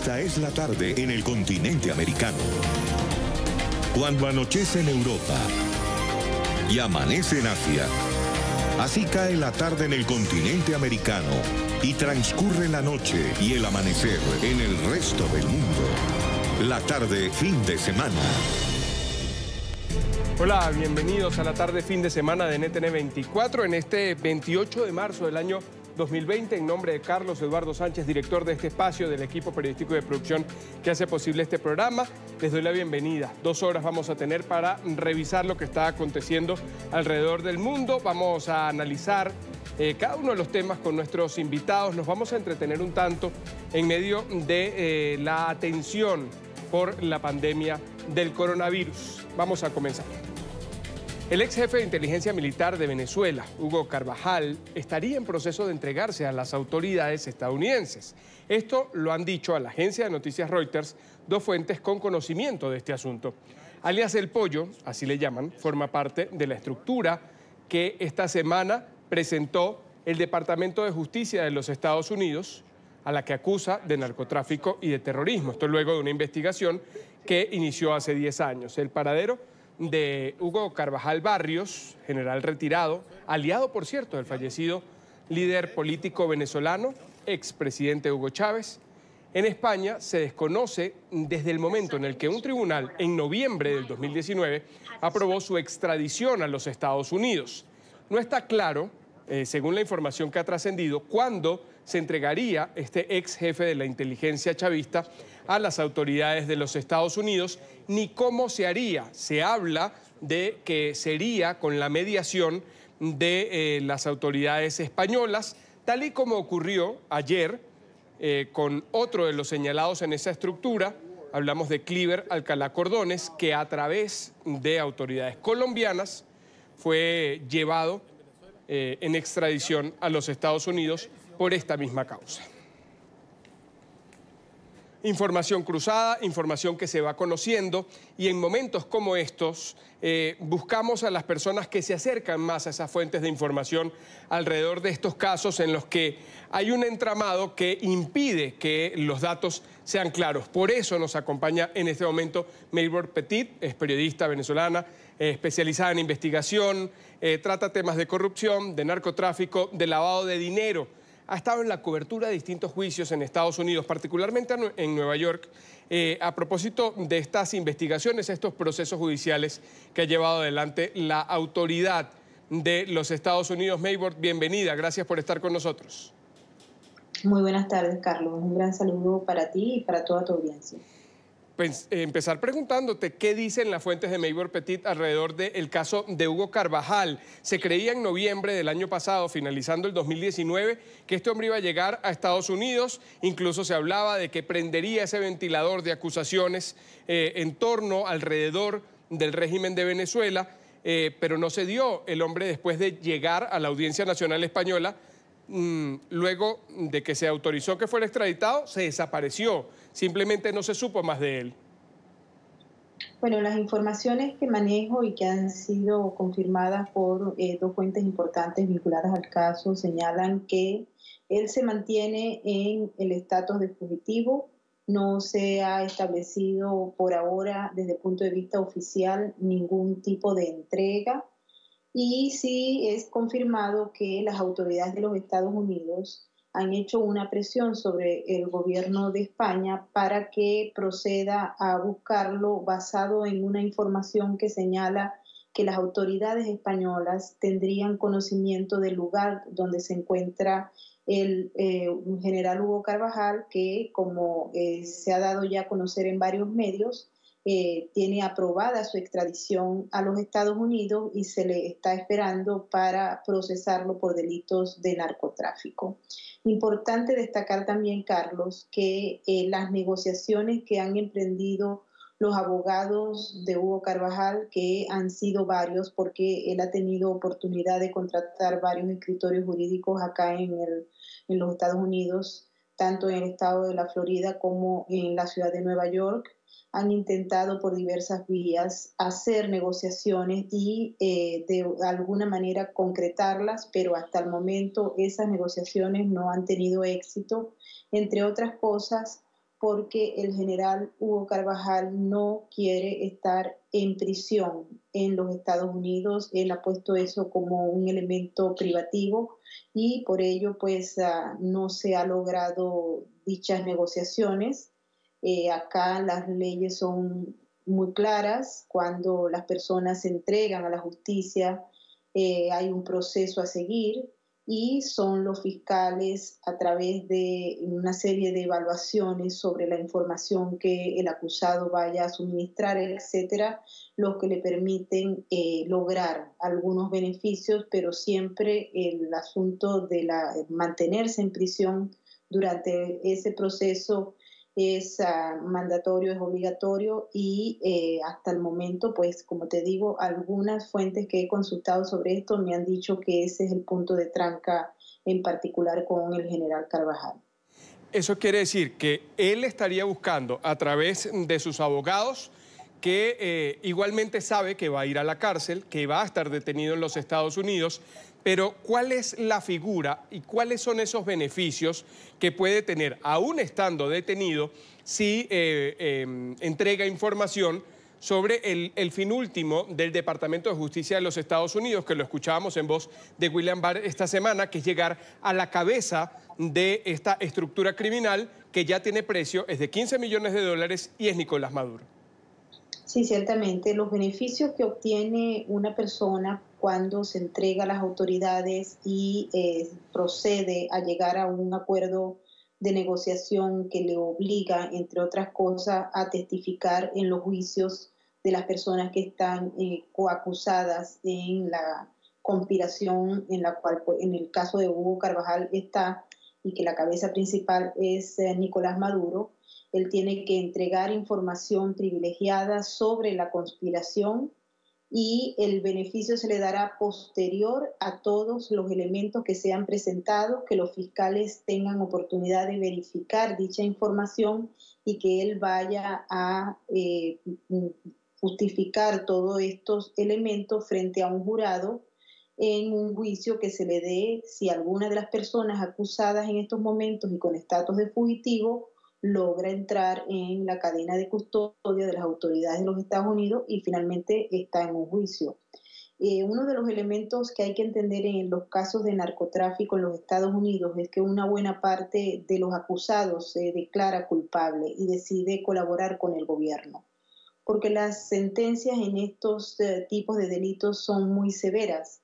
Esta es la tarde en el continente americano. Cuando anochece en Europa y amanece en Asia, así cae la tarde en el continente americano y transcurre la noche y el amanecer en el resto del mundo. La tarde fin de semana. Hola, bienvenidos a la tarde fin de semana de NTN 24 en este 28 de marzo del año 2020. En nombre de Carlos Eduardo Sánchez, director de este espacio del equipo periodístico de producción que hace posible este programa, les doy la bienvenida. 2 horas vamos a tener para revisar lo que está aconteciendo alrededor del mundo. Vamos a analizar cada uno de los temas con nuestros invitados. Nos vamos a entretener un tanto en medio de la atención por la pandemia del coronavirus. Vamos a comenzar. El ex jefe de inteligencia militar de Venezuela, Hugo Carvajal, estaría en proceso de entregarse a las autoridades estadounidenses. Esto lo han dicho a la agencia de noticias Reuters 2 fuentes con conocimiento de este asunto. Alias El Pollo, así le llaman, forma parte de la estructura que esta semana presentó el Departamento de Justicia de los Estados Unidos, a la que acusa de narcotráfico y de terrorismo. Esto luego de una investigación que inició hace 10 años. El paradero de Hugo Carvajal Barrios, general retirado, aliado, por cierto, del fallecido líder político venezolano, expresidente Hugo Chávez, en España se desconoce desde el momento en el que un tribunal, en noviembre del 2019, aprobó su extradición a los Estados Unidos. No está claro, según la información que ha trascendido, cuándo se entregaría este ex jefe de la inteligencia chavista a las autoridades de los Estados Unidos, ni cómo se haría. Se habla de que sería con la mediación de las autoridades españolas, tal y como ocurrió ayer con otro de los señalados en esa estructura. Hablamos de Cliver Alcalá Cordones, que a través de autoridades colombianas fue llevado en extradición a los Estados Unidos por esta misma causa. Información cruzada, información que se va conociendo, y en momentos como estos buscamos a las personas que se acercan más a esas fuentes de información alrededor de estos casos en los que hay un entramado que impide que los datos sean claros. Por eso nos acompaña en este momento Maybor Petit, es periodista venezolana, especializada en investigación, trata temas de corrupción, de narcotráfico, de lavado de dinero. Ha estado en la cobertura de distintos juicios en Estados Unidos, particularmente en Nueva York, a propósito de estas investigaciones, estos procesos judiciales que ha llevado adelante la autoridad de los Estados Unidos. Maybor, bienvenida, gracias por estar con nosotros. Muy buenas tardes, Carlos. Un gran saludo para ti y para toda tu audiencia. Pues, empezar preguntándote qué dicen las fuentes de Maybor Petit alrededor del caso de Hugo Carvajal. Se creía en noviembre del año pasado, finalizando el 2019, que este hombre iba a llegar a Estados Unidos. Incluso se hablaba de que prendería ese ventilador de acusaciones en torno, alrededor del régimen de Venezuela, pero no se dio. El hombre, después de llegar a la Audiencia Nacional Española, luego de que se autorizó que fuera extraditado, se desapareció. Simplemente no se supo más de él. Bueno, las informaciones que manejo y que han sido confirmadas por 2 fuentes importantes vinculadas al caso señalan que él se mantiene en el estatus de fugitivo. No se ha establecido por ahora, desde el punto de vista oficial, ningún tipo de entrega. Y sí es confirmado que las autoridades de los Estados Unidos han hecho una presión sobre el gobierno de España para que proceda a buscarlo, basado en una información que señala que las autoridades españolas tendrían conocimiento del lugar donde se encuentra el general Hugo Carvajal, que, como se ha dado ya a conocer en varios medios, tiene aprobada su extradición a los Estados Unidos y se le está esperando para procesarlo por delitos de narcotráfico. Importante destacar también, Carlos, que las negociaciones que han emprendido los abogados de Hugo Carvajal, que han sido varios, porque él ha tenido oportunidad de contratar varios escritorios jurídicos acá en los Estados Unidos, tanto en el estado de la Florida como en la ciudad de Nueva York, han intentado por diversas vías hacer negociaciones y de alguna manera concretarlas, pero hasta el momento esas negociaciones no han tenido éxito, entre otras cosas porque el general Hugo Carvajal no quiere estar en prisión en los Estados Unidos. Él ha puesto eso como un elemento privativo y por ello pues no se ha logrado dichas negociaciones. Acá las leyes son muy claras. Cuando las personas se entregan a la justicia, hay un proceso a seguir y son los fiscales, a través de una serie de evaluaciones sobre la información que el acusado vaya a suministrar, etcétera, los que le permiten lograr algunos beneficios, pero siempre el asunto de mantenerse en prisión durante ese proceso es mandatorio, es obligatorio y hasta el momento, pues como te digo, algunas fuentes que he consultado sobre esto me han dicho que ese es el punto de tranca en particular con el general Carvajal. Eso quiere decir que él estaría buscando a través de sus abogados, que igualmente sabe que va a ir a la cárcel, que va a estar detenido en los Estados Unidos, pero ¿cuál es la figura y cuáles son esos beneficios que puede tener, aún estando detenido, si entrega información sobre el fin último del Departamento de Justicia de los Estados Unidos, que lo escuchábamos en voz de William Barr esta semana, que es llegar a la cabeza de esta estructura criminal que ya tiene precio, es de $15 millones y es Nicolás Maduro? Sí, ciertamente. Los beneficios que obtiene una persona cuando se entrega a las autoridades y procede a llegar a un acuerdo de negociación que le obliga, entre otras cosas, a testificar en los juicios de las personas que están coacusadas en la conspiración en la cual, en el caso de Hugo Carvajal está, y que la cabeza principal es Nicolás Maduro. Él tiene que entregar información privilegiada sobre la conspiración y el beneficio se le dará posterior a todos los elementos que sean presentados, que los fiscales tengan oportunidad de verificar dicha información y que él vaya a justificar todos estos elementos frente a un jurado en un juicio que se le dé si alguna de las personas acusadas en estos momentos y con estatus de fugitivo logra entrar en la cadena de custodia de las autoridades de los Estados Unidos y finalmente está en un juicio. Uno de los elementos que hay que entender en los casos de narcotráfico en los Estados Unidos es que una buena parte de los acusados se declara culpable y decide colaborar con el gobierno, porque las sentencias en estos tipos de delitos son muy severas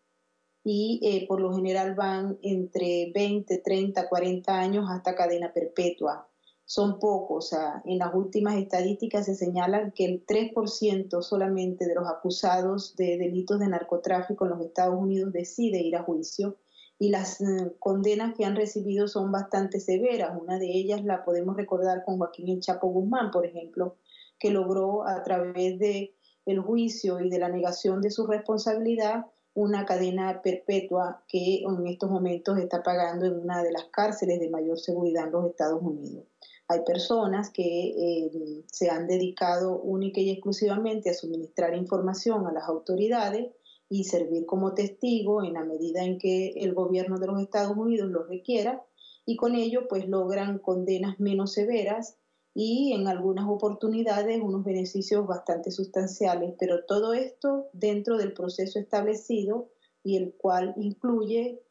y por lo general van entre 20, 30, 40 años hasta cadena perpetua. Son pocos. En las últimas estadísticas se señalan que el 3% solamente de los acusados de delitos de narcotráfico en los Estados Unidos decide ir a juicio y las condenas que han recibido son bastante severas. Una de ellas la podemos recordar con Joaquín El Chapo Guzmán, por ejemplo, que logró a través del juicio y de la negación de su responsabilidad una cadena perpetua que en estos momentos está pagando en una de las cárceles de mayor seguridad en los Estados Unidos. Hay personas que se han dedicado única y exclusivamente a suministrar información a las autoridades y servir como testigo en la medida en que el gobierno de los Estados Unidos lo requiera, y con ello pues logran condenas menos severas y en algunas oportunidades unos beneficios bastante sustanciales, pero todo esto dentro del proceso establecido y el cual incluye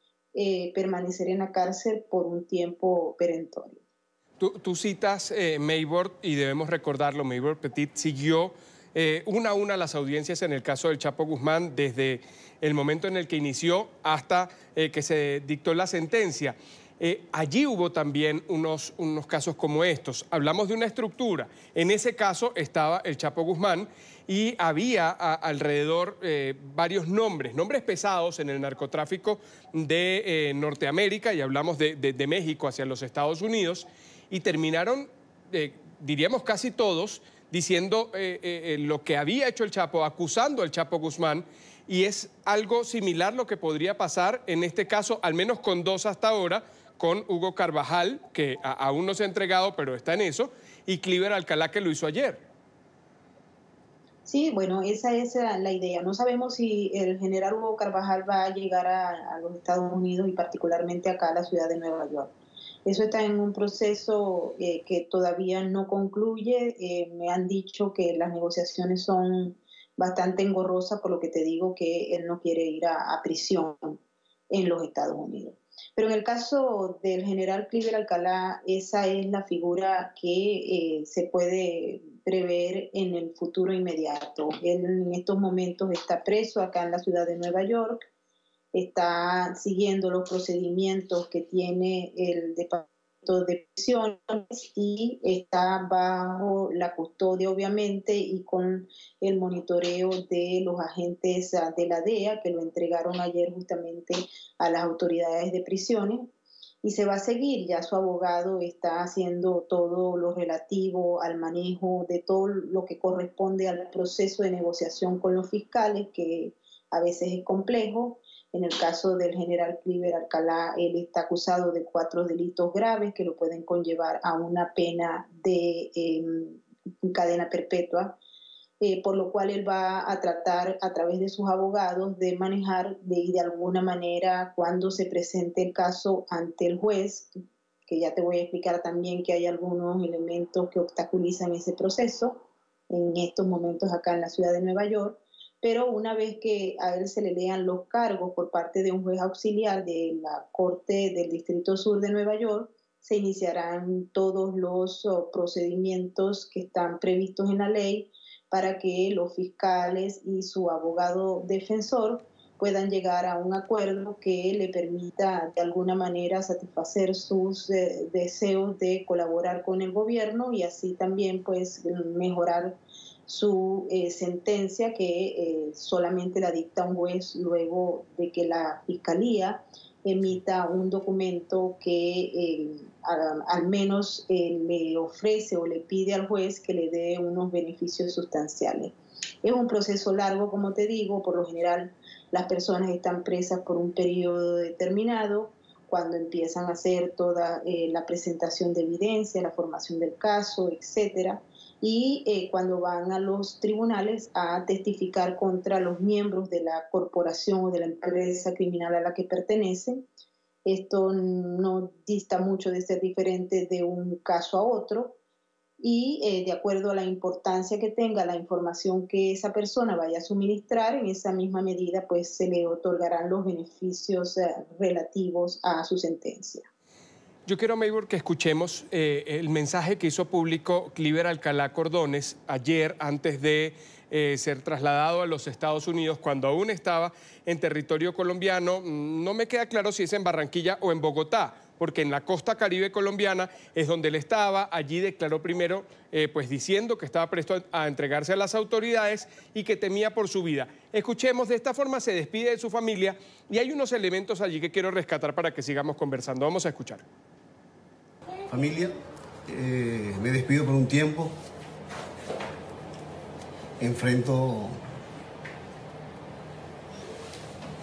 permanecer en la cárcel por un tiempo perentorio. Tú citas Maybord, y debemos recordarlo, Maybord Petit siguió una a una las audiencias en el caso del Chapo Guzmán desde el momento en el que inició hasta que se dictó la sentencia. Allí hubo también unos casos como estos. Hablamos de una estructura. En ese caso estaba el Chapo Guzmán y había alrededor varios nombres pesados en el narcotráfico de Norteamérica, y hablamos de México hacia los Estados Unidos, y terminaron, diríamos casi todos, diciendo lo que había hecho el Chapo, acusando al Chapo Guzmán, y es algo similar lo que podría pasar en este caso, al menos con dos hasta ahora, con Hugo Carvajal, que aún no se ha entregado, pero está en eso, y Cliver Alcalá, que lo hizo ayer. Sí, bueno, esa es la idea. No sabemos si el general Hugo Carvajal va a llegar a los Estados Unidos y particularmente acá a la ciudad de Nueva York. Eso está en un proceso que todavía no concluye. Me han dicho que las negociaciones son bastante engorrosas, por lo que te digo que él no quiere ir a prisión en los Estados Unidos. Pero en el caso del general Cliver Alcalá, esa es la figura que se puede prever en el futuro inmediato. Él en estos momentos está preso acá en la ciudad de Nueva York, está siguiendo los procedimientos que tiene el Departamento de Prisiones y está bajo la custodia, obviamente, y con el monitoreo de los agentes de la DEA que lo entregaron ayer justamente a las autoridades de prisiones. Y se va a seguir, ya su abogado está haciendo todo lo relativo al manejo de todo lo que corresponde al proceso de negociación con los fiscales, que a veces es complejo. En el caso del general Cliver Alcalá, él está acusado de 4 delitos graves que lo pueden conllevar a una pena de cadena perpetua, por lo cual él va a tratar a través de sus abogados de manejar de alguna manera cuando se presente el caso ante el juez, que ya te voy a explicar también que hay algunos elementos que obstaculizan ese proceso en estos momentos acá en la ciudad de Nueva York. Pero una vez que a él se le lean los cargos por parte de un juez auxiliar de la Corte del Distrito Sur de Nueva York, se iniciarán todos los procedimientos que están previstos en la ley para que los fiscales y su abogado defensor puedan llegar a un acuerdo que le permita de alguna manera satisfacer sus deseos de colaborar con el gobierno y así también pues mejorar su sentencia que solamente la dicta un juez luego de que la fiscalía emita un documento que al menos le ofrece o le pide al juez que le dé unos beneficios sustanciales. Es un proceso largo, como te digo, por lo general las personas están presas por un periodo determinado, cuando empiezan a hacer toda la presentación de evidencia, la formación del caso, etcétera, y cuando van a los tribunales a testificar contra los miembros de la corporación o de la empresa criminal a la que pertenecen. Esto no dista mucho de ser diferente de un caso a otro y de acuerdo a la importancia que tenga la información que esa persona vaya a suministrar, en esa misma medida pues se le otorgarán los beneficios relativos a su sentencia. Yo quiero, Maybor, que escuchemos el mensaje que hizo público Cliver Alcalá Cordones ayer antes de ser trasladado a los Estados Unidos cuando aún estaba en territorio colombiano. No me queda claro si es en Barranquilla o en Bogotá, porque en la costa caribe colombiana es donde él estaba. Allí declaró primero pues diciendo que estaba presto a entregarse a las autoridades y que temía por su vida. Escuchemos, de esta forma se despide de su familia y hay unos elementos allí que quiero rescatar para que sigamos conversando. Vamos a escuchar. Familia, me despido por un tiempo. Enfrento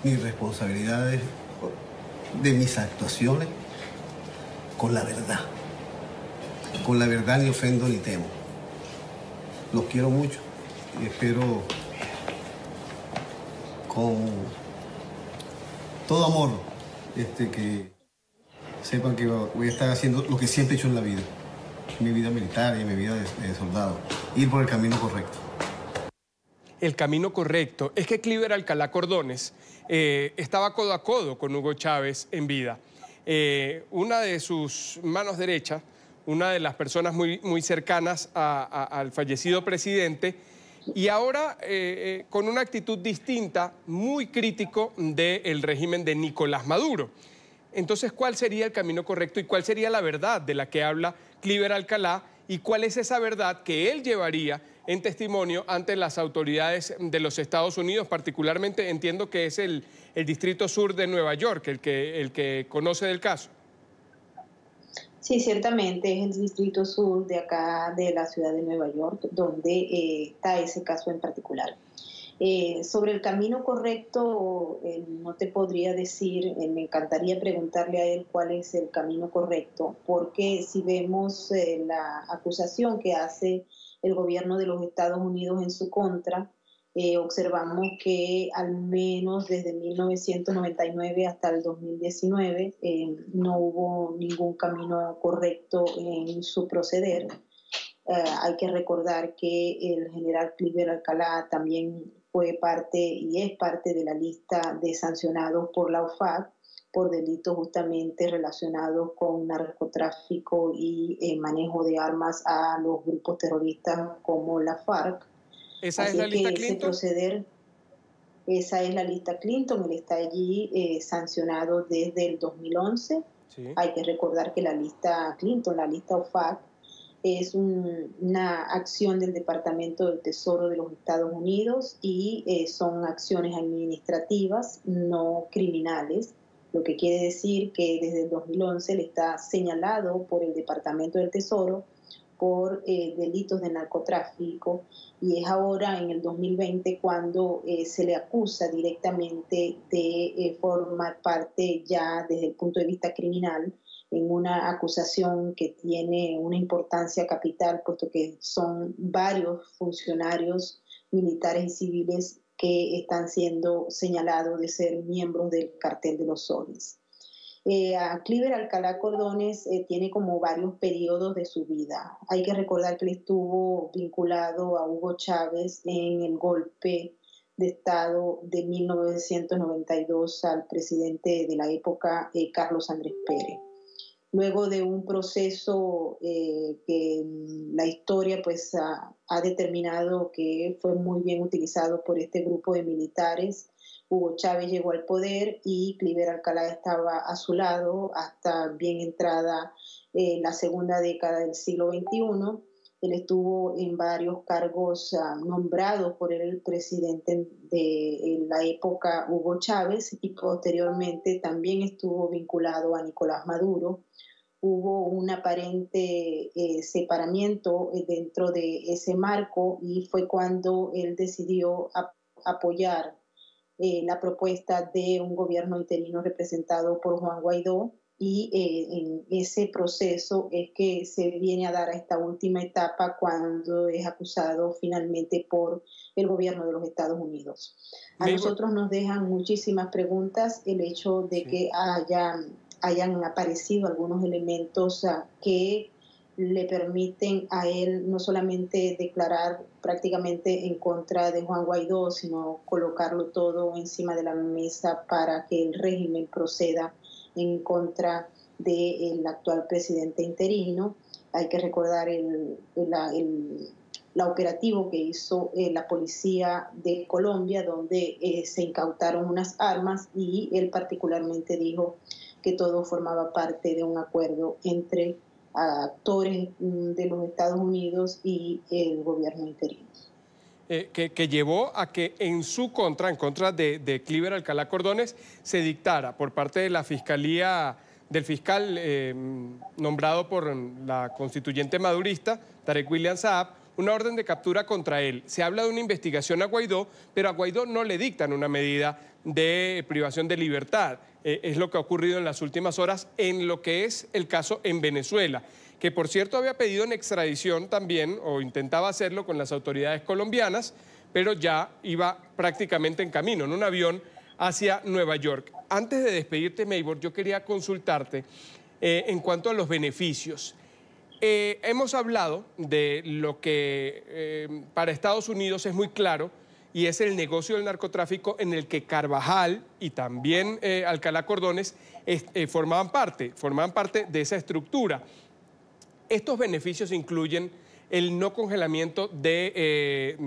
mis responsabilidades de mis actuaciones con la verdad. Con la verdad ni ofendo ni temo. Los quiero mucho y espero con todo amor que sepan que voy a estar haciendo lo que siempre he hecho en la vida, mi vida militar y mi vida de soldado, ir por el camino correcto. El camino correcto. Es que Cliver Alcalá Cordones estaba codo a codo con Hugo Chávez en vida. Una de sus manos derechas, una de las personas muy cercanas al fallecido presidente, y ahora con una actitud distinta, muy crítico del régimen de Nicolás Maduro. Entonces, ¿cuál sería el camino correcto y cuál sería la verdad de la que habla Cliver Alcalá y cuál es esa verdad que él llevaría en testimonio ante las autoridades de los Estados Unidos? Particularmente entiendo que es el Distrito Sur de Nueva York el que conoce del caso. Sí, ciertamente es el Distrito Sur de acá de la ciudad de Nueva York donde está ese caso en particular. Sobre el camino correcto, no te podría decir, me encantaría preguntarle a él cuál es el camino correcto, porque si vemos la acusación que hace el gobierno de los Estados Unidos en su contra, observamos que al menos desde 1999 hasta el 2019 no hubo ningún camino correcto en su proceder. Hay que recordar que el general Cliver Alcalá también fue parte y es parte de la lista de sancionados por la OFAC por delitos justamente relacionados con narcotráfico y manejo de armas a los grupos terroristas como la FARC. ¿Esa es la lista Clinton? Esa es la lista Clinton, él está allí sancionado desde el 2011. Sí. Hay que recordar que la lista Clinton, la lista OFAC, es una acción del Departamento del Tesoro de los Estados Unidos y son acciones administrativas, no criminales, lo que quiere decir que desde el 2011 él está señalado por el Departamento del Tesoro por delitos de narcotráfico y es ahora en el 2020 cuando se le acusa directamente de formar parte ya desde el punto de vista criminal en una acusación que tiene una importancia capital, puesto que son varios funcionarios militares y civiles que están siendo señalados de ser miembros del cartel de los soles. Cliver Alcalá Cordones tiene como varios periodos de su vida. Hay que recordar que él estuvo vinculado a Hugo Chávez en el golpe de Estado de 1992 al presidente de la época, Carlos Andrés Pérez. Luego de un proceso que la historia pues, ha determinado que fue muy bien utilizado por este grupo de militares, Hugo Chávez llegó al poder y Cliver Alcalá estaba a su lado hasta bien entrada la segunda década del siglo XXI. Él estuvo en varios cargos nombrados por el presidente de la época, Hugo Chávez, y posteriormente también estuvo vinculado a Nicolás Maduro. Hubo un aparente separamiento dentro de ese marco y fue cuando él decidió apoyar la propuesta de un gobierno interino representado por Juan Guaidó y en ese proceso es que se viene a dar a esta última etapa cuando es acusado finalmente por el gobierno de los Estados Unidos. A nosotros nos dejan muchísimas preguntas el hecho de que hayan aparecido algunos elementos que le permiten a él no solamente declarar prácticamente en contra de Juan Guaidó, sino colocarlo todo encima de la mesa para que el régimen proceda en contra del actual presidente interino. Hay que recordar el operativo que hizo la policía de Colombia, donde se incautaron unas armas y él particularmente dijo que todo formaba parte de un acuerdo entre actores de los Estados Unidos y el gobierno interino. Que llevó a que en su contra, en contra de Cliver Alcalá Cordones, se dictara por parte de la Fiscalía, del fiscal nombrado por la constituyente madurista, Tarek William Saab, una orden de captura contra él. Se habla de una investigación a Guaidó, pero a Guaidó no le dictan una medida de privación de libertad. Es lo que ha ocurrido en las últimas horas en lo que es el caso en Venezuela, que por cierto había pedido en extradición también, o intentaba hacerlo con las autoridades colombianas, pero ya iba prácticamente en camino, en un avión hacia Nueva York. Antes de despedirte, Maybor, yo quería consultarte en cuanto a los beneficios. Hemos hablado de lo que para Estados Unidos es muy claro, y es el negocio del narcotráfico en el que Carvajal y también Alcalá Cordones formaban parte de esa estructura. Estos beneficios incluyen el no congelamiento de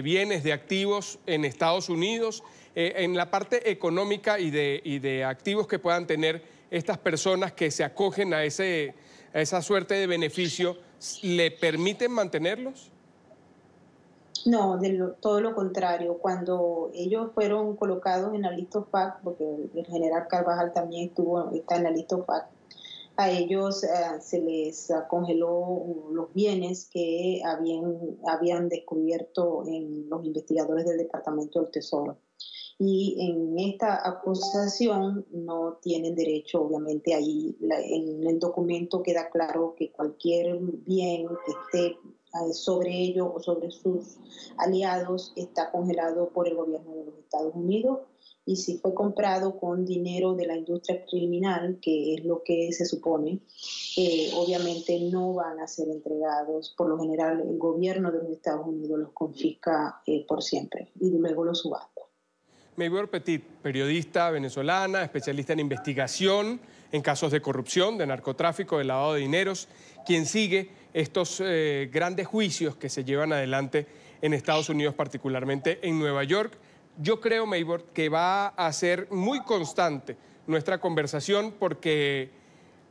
bienes, de activos en Estados Unidos, en la parte económica y de activos que puedan tener estas personas que se acogen a esa suerte de beneficio, ¿le permiten mantenerlos? No, todo lo contrario. Cuando ellos fueron colocados en la lista OFAC, porque el general Carvajal también está en la lista OFAC, a ellos se les congeló los bienes que habían descubierto en los investigadores del Departamento del Tesoro. Y en esta acusación no tienen derecho, obviamente, ahí en el documento queda claro que cualquier bien que esté sobre ello o sobre sus aliados está congelado por el gobierno de los Estados Unidos, y si fue comprado con dinero de la industria criminal, que es lo que se supone, obviamente no van a ser entregados. Por lo general, el gobierno de los Estados Unidos los confisca por siempre y luego los subasta. Maybor Petit, periodista venezolana, especialista en investigación en casos de corrupción, de narcotráfico, de lavado de dineros, quien sigue estos grandes juicios que se llevan adelante en Estados Unidos, particularmente en Nueva York. Yo creo, Maybor, que va a ser muy constante nuestra conversación porque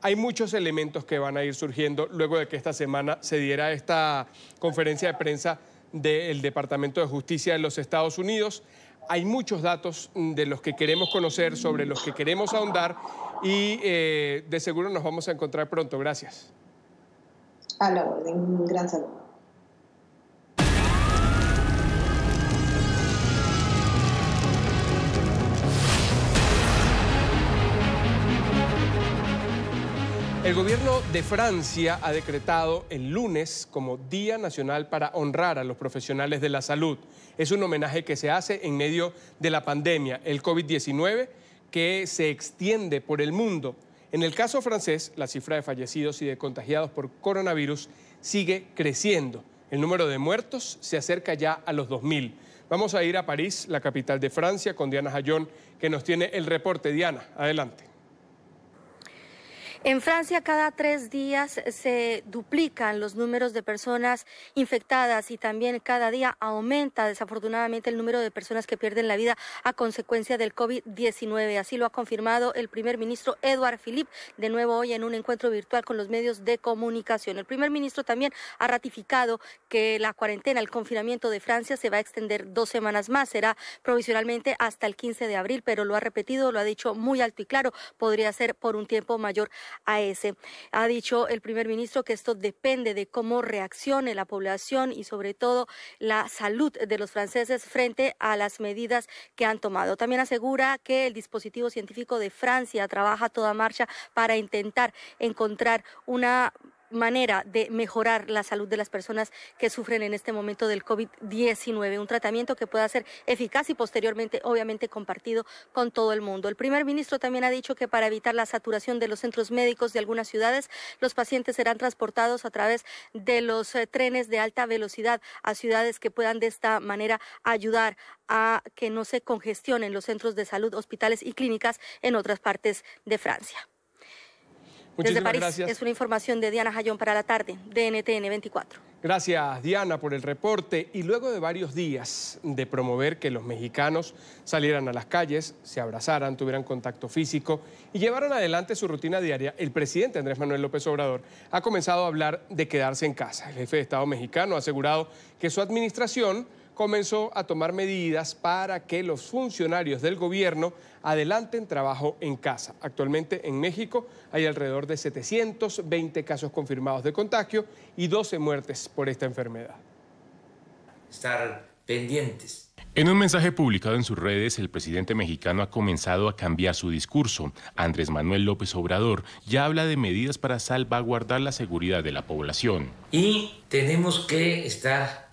hay muchos elementos que van a ir surgiendo luego de que esta semana se diera esta conferencia de prensa del Departamento de Justicia de los Estados Unidos. Hay muchos datos de los que queremos conocer, sobre los que queremos ahondar y de seguro nos vamos a encontrar pronto. Gracias. A la orden. Un gran saludo. El gobierno de Francia ha decretado el lunes como Día Nacional para honrar a los profesionales de la salud. Es un homenaje que se hace en medio de la pandemia, el COVID-19, que se extiende por el mundo. En el caso francés, la cifra de fallecidos y de contagiados por coronavirus sigue creciendo. El número de muertos se acerca ya a los 2.000. Vamos a ir a París, la capital de Francia, con Diana Jayón, que nos tiene el reporte. Diana, adelante. En Francia, cada 3 días se duplican los números de personas infectadas y también cada día aumenta desafortunadamente el número de personas que pierden la vida a consecuencia del COVID-19. Así lo ha confirmado el primer ministro Édouard Philippe, de nuevo hoy en un encuentro virtual con los medios de comunicación. El primer ministro también ha ratificado que la cuarentena, el confinamiento de Francia se va a extender 2 semanas más. Será provisionalmente hasta el 15 de abril, pero lo ha repetido, lo ha dicho muy alto y claro, podría ser por un tiempo mayor a ese. Ha dicho el primer ministro que esto depende de cómo reaccione la población y sobre todo la salud de los franceses frente a las medidas que han tomado. También asegura que el dispositivo científico de Francia trabaja a toda marcha para intentar encontrar una manera de mejorar la salud de las personas que sufren en este momento del COVID-19, un tratamiento que pueda ser eficaz y posteriormente obviamente compartido con todo el mundo. El primer ministro también ha dicho que para evitar la saturación de los centros médicos de algunas ciudades, los pacientes serán transportados a través de los trenes de alta velocidad a ciudades que puedan de esta manera ayudar a que no se congestionen los centros de salud, hospitales y clínicas en otras partes de Francia. Desde París, gracias. Es una información de Diana Jayón para la tarde, de NTN 24. Gracias, Diana, por el reporte. Y luego de varios días de promover que los mexicanos salieran a las calles, se abrazaran, tuvieran contacto físico y llevaran adelante su rutina diaria, el presidente Andrés Manuel López Obrador ha comenzado a hablar de quedarse en casa. El jefe de Estado mexicano ha asegurado que su administración comenzó a tomar medidas para que los funcionarios del gobierno adelanten trabajo en casa. Actualmente en México hay alrededor de 720 casos confirmados de contagio y 12 muertes por esta enfermedad. Estar pendientes. En un mensaje publicado en sus redes, el presidente mexicano ha comenzado a cambiar su discurso. Andrés Manuel López Obrador ya habla de medidas para salvaguardar la seguridad de la población. Y tenemos que estar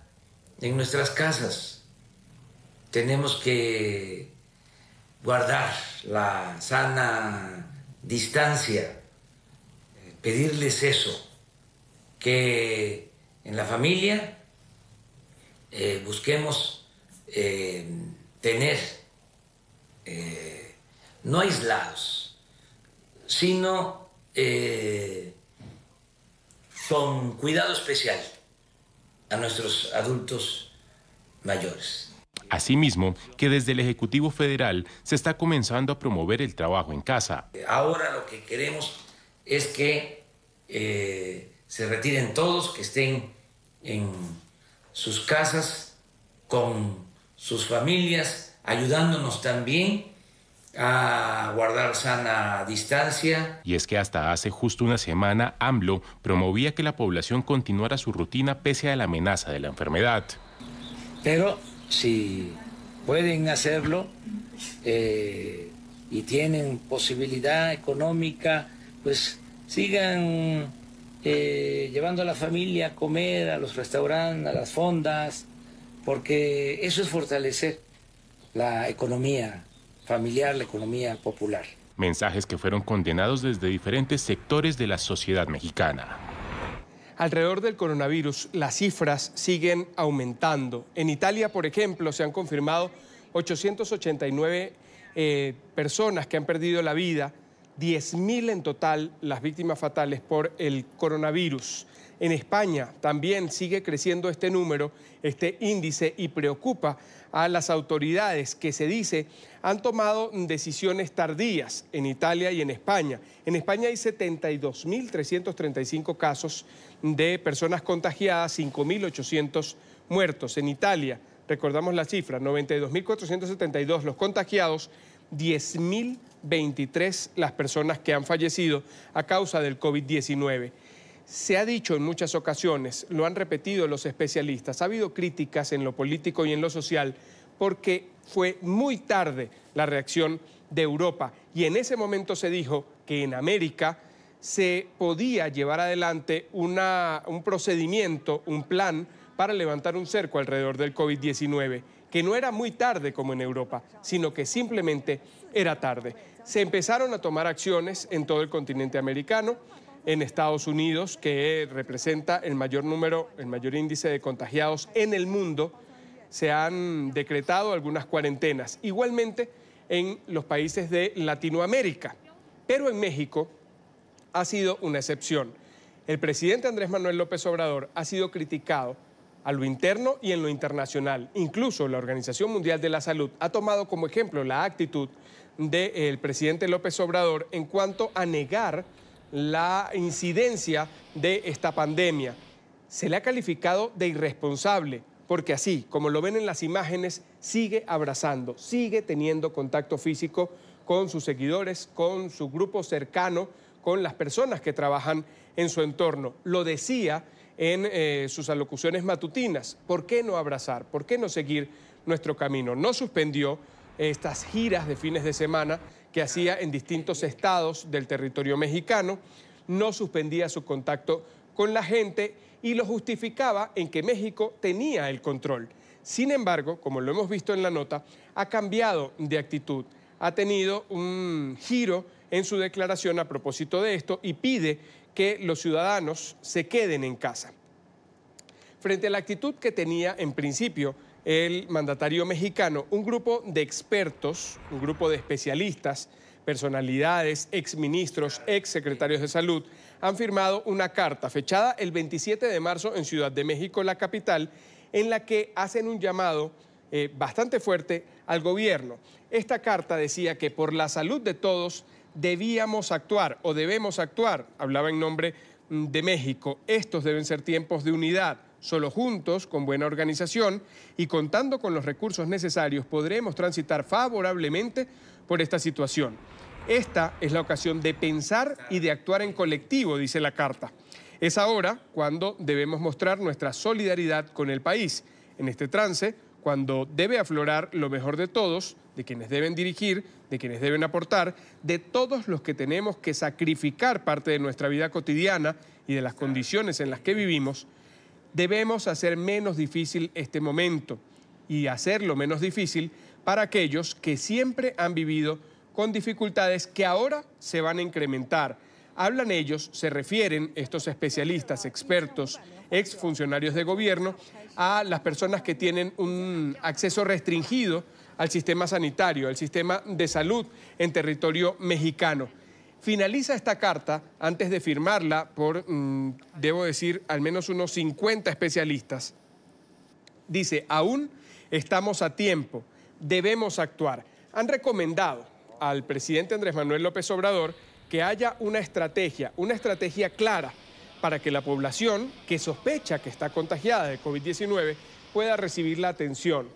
en nuestras casas, tenemos que guardar la sana distancia, pedirles eso, que en la familia busquemos tener, no aislados, sino con cuidado especial a nuestros adultos mayores. Asimismo, que desde el Ejecutivo Federal se está comenzando a promover el trabajo en casa. Ahora lo que queremos es que se retiren todos, que estén en sus casas con sus familias, ayudándonos también a guardar sana distancia. Y es que hasta hace justo una semana, AMLO promovía que la población continuara su rutina pese a la amenaza de la enfermedad. Pero si pueden hacerlo y tienen posibilidad económica, pues sigan llevando a la familia a comer, a los restaurantes, a las fondas, porque eso es fortalecer la economía familiar, la economía popular. Mensajes que fueron condenados desde diferentes sectores de la sociedad mexicana. Alrededor del coronavirus, las cifras siguen aumentando. En Italia, por ejemplo, se han confirmado 889 personas que han perdido la vida, 10.000 en total las víctimas fatales por el coronavirus. En España también sigue creciendo este número, este índice, y preocupa a las autoridades que se dice han tomado decisiones tardías en Italia y en España. En España hay 72.335 casos de personas contagiadas, 5.800 muertos. En Italia, recordamos la cifra, 92.472 los contagiados, 10.023 las personas que han fallecido a causa del COVID-19. Se ha dicho en muchas ocasiones, lo han repetido los especialistas, ha habido críticas en lo político y en lo social porque fue muy tarde la reacción de Europa y en ese momento se dijo que en América se podía llevar adelante un procedimiento, un plan para levantar un cerco alrededor del COVID-19, que no era muy tarde como en Europa, sino que simplemente era tarde. Se empezaron a tomar acciones en todo el continente americano, en Estados Unidos, que representa el mayor índice de contagiados en el mundo, se han decretado algunas cuarentenas. Igualmente en los países de Latinoamérica, pero en México ha sido una excepción. El presidente Andrés Manuel López Obrador ha sido criticado a lo interno y en lo internacional. Incluso la Organización Mundial de la Salud ha tomado como ejemplo la actitud del presidente López Obrador en cuanto a negar la incidencia de esta pandemia. Se le ha calificado de irresponsable porque así, como lo ven en las imágenes, sigue abrazando, sigue teniendo contacto físico con sus seguidores, con su grupo cercano, con las personas que trabajan en su entorno. Lo decía en sus alocuciones matutinas. ¿Por qué no abrazar? ¿Por qué no seguir nuestro camino? No suspendió estas giras de fines de semana que hacía en distintos estados del territorio mexicano, no suspendía su contacto con la gente y lo justificaba en que México tenía el control. Sin embargo, como lo hemos visto en la nota, ha cambiado de actitud, ha tenido un giro en su declaración a propósito de esto y pide que los ciudadanos se queden en casa. Frente a la actitud que tenía en principio el mandatario mexicano, un grupo de expertos, un grupo de especialistas, personalidades, exministros, exsecretarios de salud, han firmado una carta fechada el 27 de marzo en Ciudad de México, la capital, en la que hacen un llamado bastante fuerte al gobierno. Esta carta decía que por la salud de todos debíamos actuar o debemos actuar, hablaba en nombre de México. Estos deben ser tiempos de unidad. Solo juntos, con buena organización y contando con los recursos necesarios, podremos transitar favorablemente por esta situación. Esta es la ocasión de pensar y de actuar en colectivo, dice la carta. Es ahora cuando debemos mostrar nuestra solidaridad con el país. En este trance, cuando debe aflorar lo mejor de todos, de quienes deben dirigir, de quienes deben aportar, de todos los que tenemos que sacrificar parte de nuestra vida cotidiana y de las condiciones en las que vivimos, debemos hacer menos difícil este momento y hacerlo menos difícil para aquellos que siempre han vivido con dificultades que ahora se van a incrementar. Hablan ellos, se refieren estos especialistas, expertos, exfuncionarios de gobierno, a las personas que tienen un acceso restringido al sistema sanitario, al sistema de salud en territorio mexicano. Finaliza esta carta, antes de firmarla por, debo decir, al menos unos 50 especialistas. Dice, aún estamos a tiempo, debemos actuar. Han recomendado al presidente Andrés Manuel López Obrador que haya una estrategia clara para que la población que sospecha que está contagiada de COVID-19 pueda recibir la atención.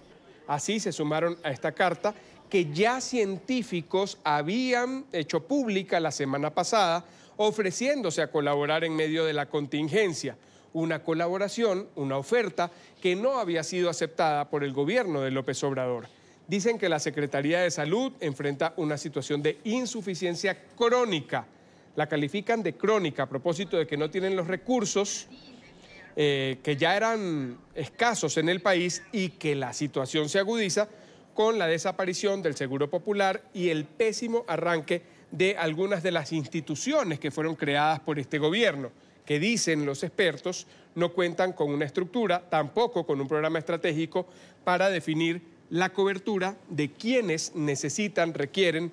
Así se sumaron a esta carta que ya científicos habían hecho pública la semana pasada, ofreciéndose a colaborar en medio de la contingencia. Una colaboración, una oferta que no había sido aceptada por el gobierno de López Obrador. Dicen que la Secretaría de Salud enfrenta una situación de insuficiencia crónica La califican de crónica a propósito de que no tienen los recursos que ya eran escasos en el país y que la situación se agudiza con la desaparición del Seguro Popular y el pésimo arranque de algunas de las instituciones que fueron creadas por este gobierno, que dicen los expertos no cuentan con una estructura, tampoco con un programa estratégico para definir la cobertura de quienes necesitan, requieren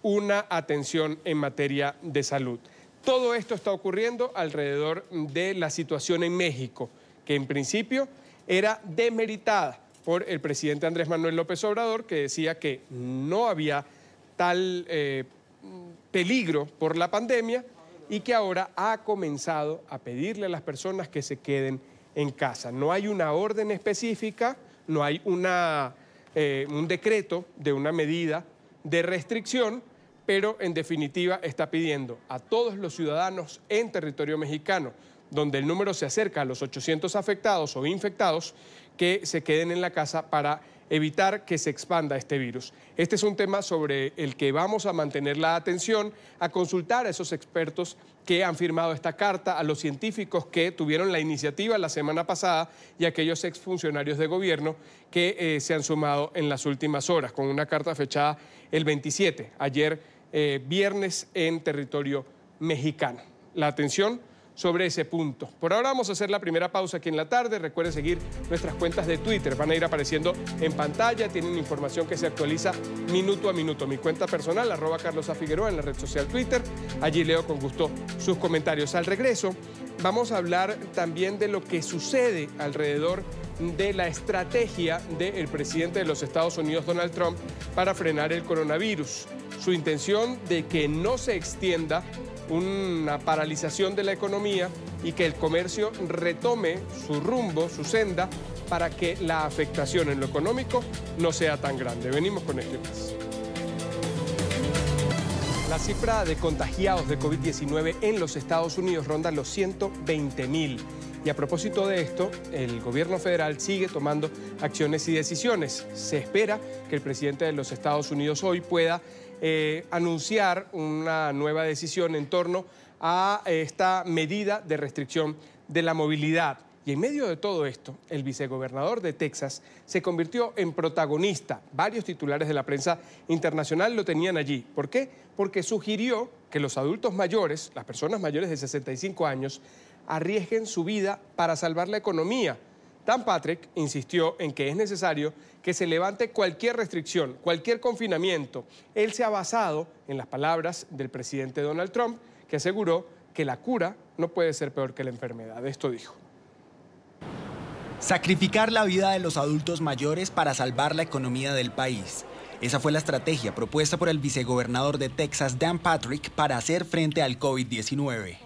una atención en materia de salud. Todo esto está ocurriendo alrededor de la situación en México, que en principio era demeritada por el presidente Andrés Manuel López Obrador, que decía que no había tal peligro por la pandemia y que ahora ha comenzado a pedirle a las personas que se queden en casa. No hay una orden específica, no hay un decreto de una medida de restricción, pero en definitiva está pidiendo a todos los ciudadanos en territorio mexicano, donde el número se acerca a los 800 afectados o infectados, que se queden en la casa para evitar que se expanda este virus. Este es un tema sobre el que vamos a mantener la atención, a consultar a esos expertos que han firmado esta carta, a los científicos que tuvieron la iniciativa la semana pasada y a aquellos exfuncionarios de gobierno que se han sumado en las últimas horas, con una carta fechada el 27, ayer viernes en territorio mexicano. La atención sobre ese punto. Por ahora vamos a hacer la primera pausa aquí en la tarde. Recuerden seguir nuestras cuentas de Twitter. Van a ir apareciendo en pantalla. Tienen información que se actualiza minuto a minuto. Mi cuenta personal, @CarlosAFigueroa en la red social Twitter. Allí leo con gusto sus comentarios. Al regreso, vamos a hablar también de lo que sucede alrededor de la estrategia del presidente de los Estados Unidos, Donald Trump, para frenar el coronavirus. Su intención de que no se extienda una paralización de la economía y que el comercio retome su rumbo, su senda, para que la afectación en lo económico no sea tan grande. Venimos con esto y más. La cifra de contagiados de COVID-19 en los Estados Unidos ronda los 120,000. Y a propósito de esto, el gobierno federal sigue tomando acciones y decisiones. Se espera que el presidente de los Estados Unidos hoy pueda anunciar una nueva decisión en torno a esta medida de restricción de la movilidad. Y en medio de todo esto, el vicegobernador de Texas se convirtió en protagonista. Varios titulares de la prensa internacional lo tenían allí. ¿Por qué? Porque sugirió que los adultos mayores, las personas mayores de 65 años, arriesguen su vida para salvar la economía. Dan Patrick insistió en que es necesario que se levante cualquier restricción, cualquier confinamiento. Él se ha basado en las palabras del presidente Donald Trump, que aseguró que la cura no puede ser peor que la enfermedad. Esto dijo. Sacrificar la vida de los adultos mayores para salvar la economía del país. Esa fue la estrategia propuesta por el vicegobernador de Texas, Dan Patrick, para hacer frente al COVID-19.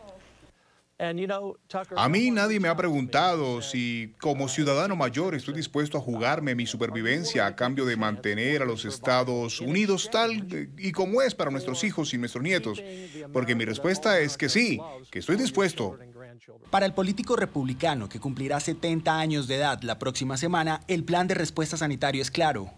A mí nadie me ha preguntado si como ciudadano mayor estoy dispuesto a jugarme mi supervivencia a cambio de mantener a los Estados Unidos tal y como es para nuestros hijos y nuestros nietos, porque mi respuesta es que sí, que estoy dispuesto. Para el político republicano que cumplirá 70 años de edad la próxima semana, el plan de respuesta sanitario es claro.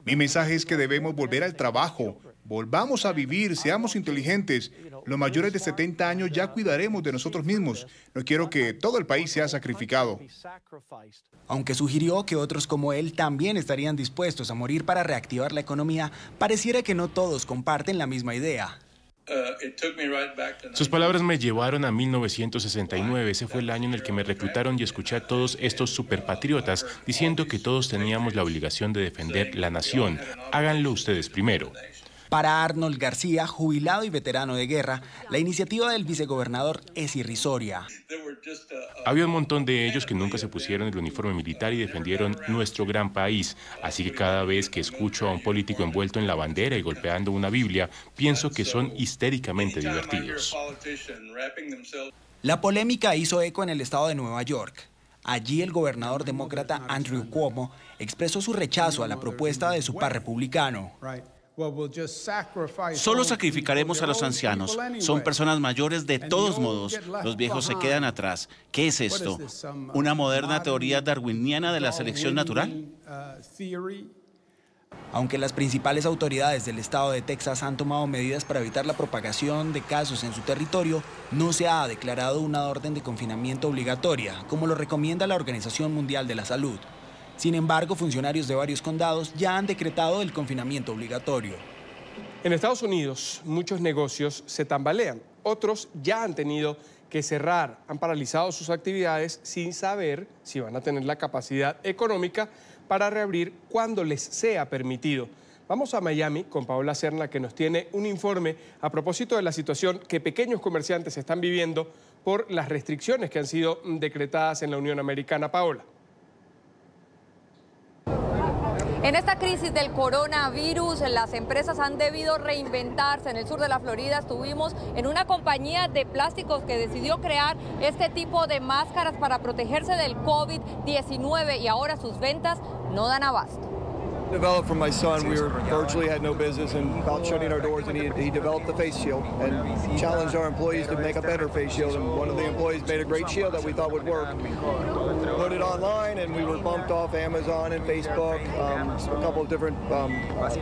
Mi mensaje es que debemos volver al trabajo, volvamos a vivir, seamos inteligentes. Los mayores de 70 años ya cuidaremos de nosotros mismos. No quiero que todo el país sea sacrificado. Aunque sugirió que otros como él también estarían dispuestos a morir para reactivar la economía, pareciera que no todos comparten la misma idea. Sus palabras me llevaron a 1969. Ese fue el año en el que me reclutaron y escuché a todos estos superpatriotas diciendo que todos teníamos la obligación de defender la nación. Háganlo ustedes primero. Para Arnold García, jubilado y veterano de guerra, la iniciativa del vicegobernador es irrisoria. Había un montón de ellos que nunca se pusieron el uniforme militar y defendieron nuestro gran país. Así que cada vez que escucho a un político envuelto en la bandera y golpeando una Biblia, pienso que son histéricamente divertidos. La polémica hizo eco en el estado de Nueva York. Allí el gobernador demócrata Andrew Cuomo expresó su rechazo a la propuesta de su par republicano. Solo sacrificaremos a los ancianos. Son personas mayores de todos modos. Los viejos se quedan atrás. ¿Qué es esto? ¿Una moderna teoría darwiniana de la selección natural? Aunque las principales autoridades del estado de Texas han tomado medidas para evitar la propagación de casos en su territorio, no se ha declarado una orden de confinamiento obligatoria, como lo recomienda la Organización Mundial de la Salud. Sin embargo, funcionarios de varios condados ya han decretado el confinamiento obligatorio. En Estados Unidos, muchos negocios se tambalean. Otros ya han tenido que cerrar, han paralizado sus actividades sin saber si van a tener la capacidad económica para reabrir cuando les sea permitido. Vamos a Miami con Paola Serna, que nos tiene un informe a propósito de la situación que pequeños comerciantes están viviendo por las restricciones que han sido decretadas en la Unión Americana. Paola. En esta crisis del coronavirus, las empresas han debido reinventarse. En el sur de la Florida estuvimos en una compañía de plásticos que decidió crear este tipo de máscaras para protegerse del COVID-19 y ahora sus ventas no dan abasto. Developed from my son. We were virtually had no business and about shutting our doors, and he developed the face shield and challenged our employees to make a better face shield. And one of the employees made a great shield that we thought would work. Put it online, and we were bumped off Amazon and Facebook, a couple of different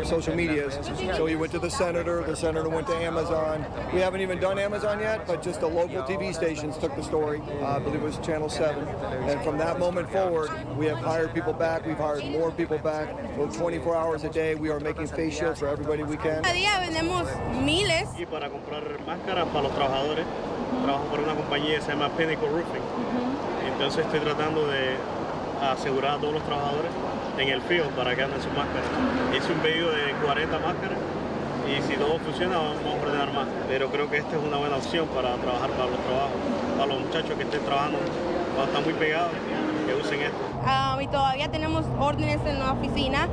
social medias. So he went to the senator went to Amazon. We haven't even done Amazon yet, but just the local TV stations took the story. I believe it was Channel 7. And from that moment forward, we have hired people back. We've hired more people back. 24 hours a day, we are making face shields for everybody we can. Cada día vendemos miles. Y para comprar máscaras para los trabajadores, trabajo por una compañía que se llama Pinnacle Roofing. Entonces estoy tratando de asegurar a todos los trabajadores en el field para que anden sus máscaras. Hice un pedido de 40 máscaras y si todo funciona vamos a ordenar más. Pero creo que esta es una buena opción para trabajar para los trabajos, para los muchachos que estén trabajando cuando están muy pegados, que usen esto. Y todavía tenemos órdenes en la oficina.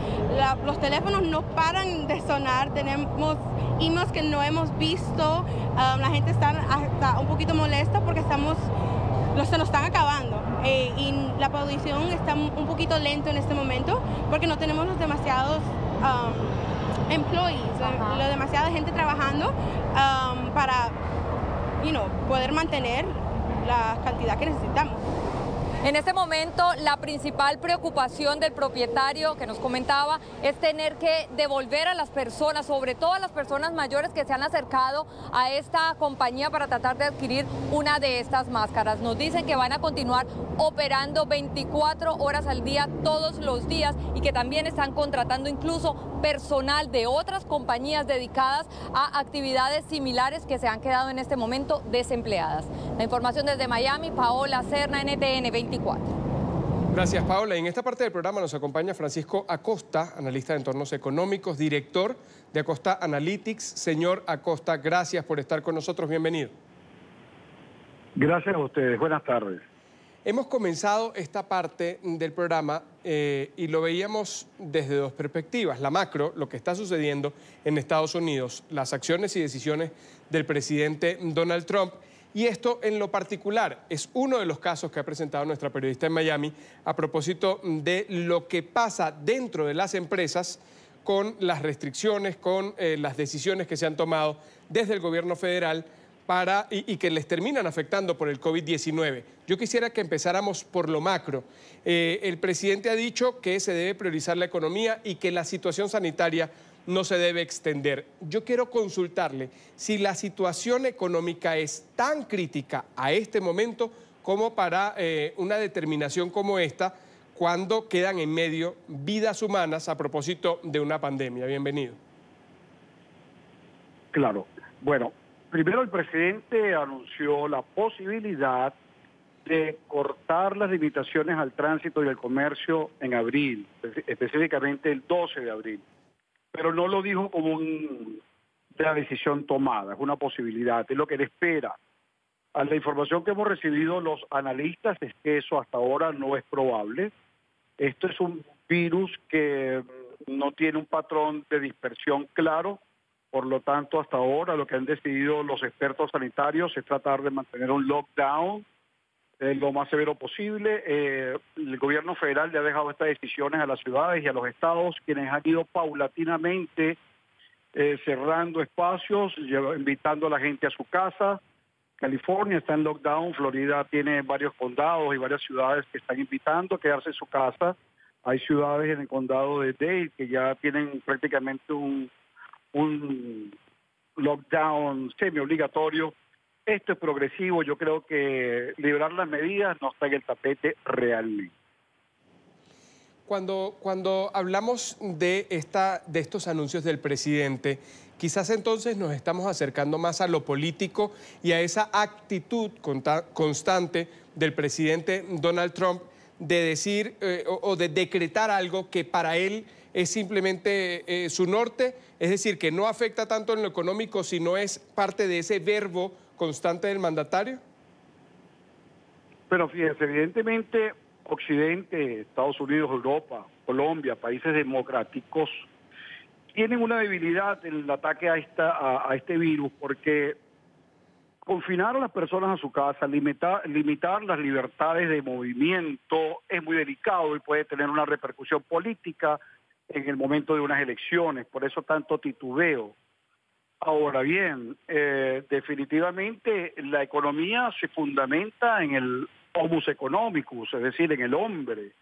Los teléfonos no paran de sonar. Tenemos emails que no hemos visto. La gente está hasta un poquito molesta porque se nos están acabando. Y la producción está un poquito lento en este momento porque no tenemos los demasiados employees, demasiada gente trabajando para poder mantener la cantidad que necesitamos. En este momento, la principal preocupación del propietario que nos comentaba es tener que devolver a las personas, sobre todo a las personas mayores que se han acercado a esta compañía para tratar de adquirir una de estas máscaras. Nos dicen que van a continuar operando 24 horas al día, todos los días, y que también están contratando incluso personal de otras compañías dedicadas a actividades similares que se han quedado en este momento desempleadas. La información desde Miami, Paola Serna, NTN 24. Gracias, Paola. En esta parte del programa nos acompaña Francisco Acosta, analista de entornos económicos, director de Acosta Analytics. Señor Acosta, gracias por estar con nosotros. Bienvenido. Gracias a ustedes. Buenas tardes. Hemos comenzado esta parte del programa y lo veíamos desde dos perspectivas. La macro, lo que está sucediendo en Estados Unidos, las acciones y decisiones del presidente Donald Trump. Y esto en lo particular es uno de los casos que ha presentado nuestra periodista en Miami a propósito de lo que pasa dentro de las empresas con las restricciones, con las decisiones que se han tomado desde el gobierno federal y que les terminan afectando por el COVID-19. Yo quisiera que empezáramos por lo macro. El presidente ha dicho que se debe priorizar la economía y que la situación sanitaria no se debe extender. Yo quiero consultarle si la situación económica es tan crítica a este momento como para una determinación como esta, cuando quedan en medio vidas humanas a propósito de una pandemia. Bienvenido. Claro. Bueno, primero el presidente anunció la posibilidad de cortar las limitaciones al tránsito y al comercio en abril, específicamente el 12 de abril. Pero no lo dijo como una decisión tomada, es una posibilidad, es lo que él espera. A la información que hemos recibido los analistas es que eso hasta ahora no es probable. Esto es un virus que no tiene un patrón de dispersión claro, por lo tanto hasta ahora lo que han decidido los expertos sanitarios es tratar de mantener un lockdown lo más severo posible. El gobierno federal le ha dejado estas decisiones a las ciudades y a los estados, quienes han ido paulatinamente cerrando espacios, invitando a la gente a su casa. California está en lockdown, Florida tiene varios condados y varias ciudades que están invitando a quedarse en su casa. Hay ciudades en el condado de Dade que ya tienen prácticamente un lockdown semi-obligatorio. Esto es progresivo. Yo creo que liberar las medidas no está en el tapete realmente. Cuando hablamos de estos anuncios del presidente, quizás entonces nos estamos acercando más a lo político y a esa actitud constante del presidente Donald Trump de decir o de decretar algo que para él es simplemente su norte, es decir, que no afecta tanto en lo económico, sino es parte de ese verbo constante del mandatario. Pero fíjense, evidentemente Occidente, Estados Unidos, Europa, Colombia, países democráticos, tienen una debilidad en el ataque a este virus, porque confinar a las personas a su casa, limitar las libertades de movimiento es muy delicado y puede tener una repercusión política en el momento de unas elecciones, por eso tanto titubeo. Ahora bien, definitivamente la economía se fundamenta en el homus economicus, es decir, en el hombre.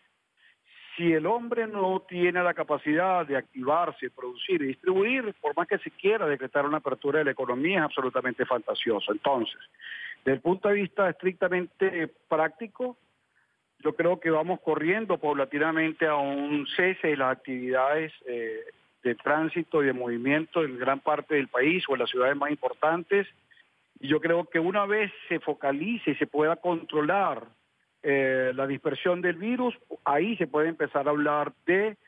Si el hombre no tiene la capacidad de activarse, producir y distribuir, por más que se quiera decretar una apertura de la economía, es absolutamente fantasioso. Entonces, desde el punto de vista estrictamente práctico, yo creo que vamos corriendo paulatinamente a un cese de las actividades de tránsito y de movimiento en gran parte del país o en las ciudades más importantes. Y yo creo que una vez se focalice y se pueda controlar la dispersión del virus, ahí se puede empezar a hablar de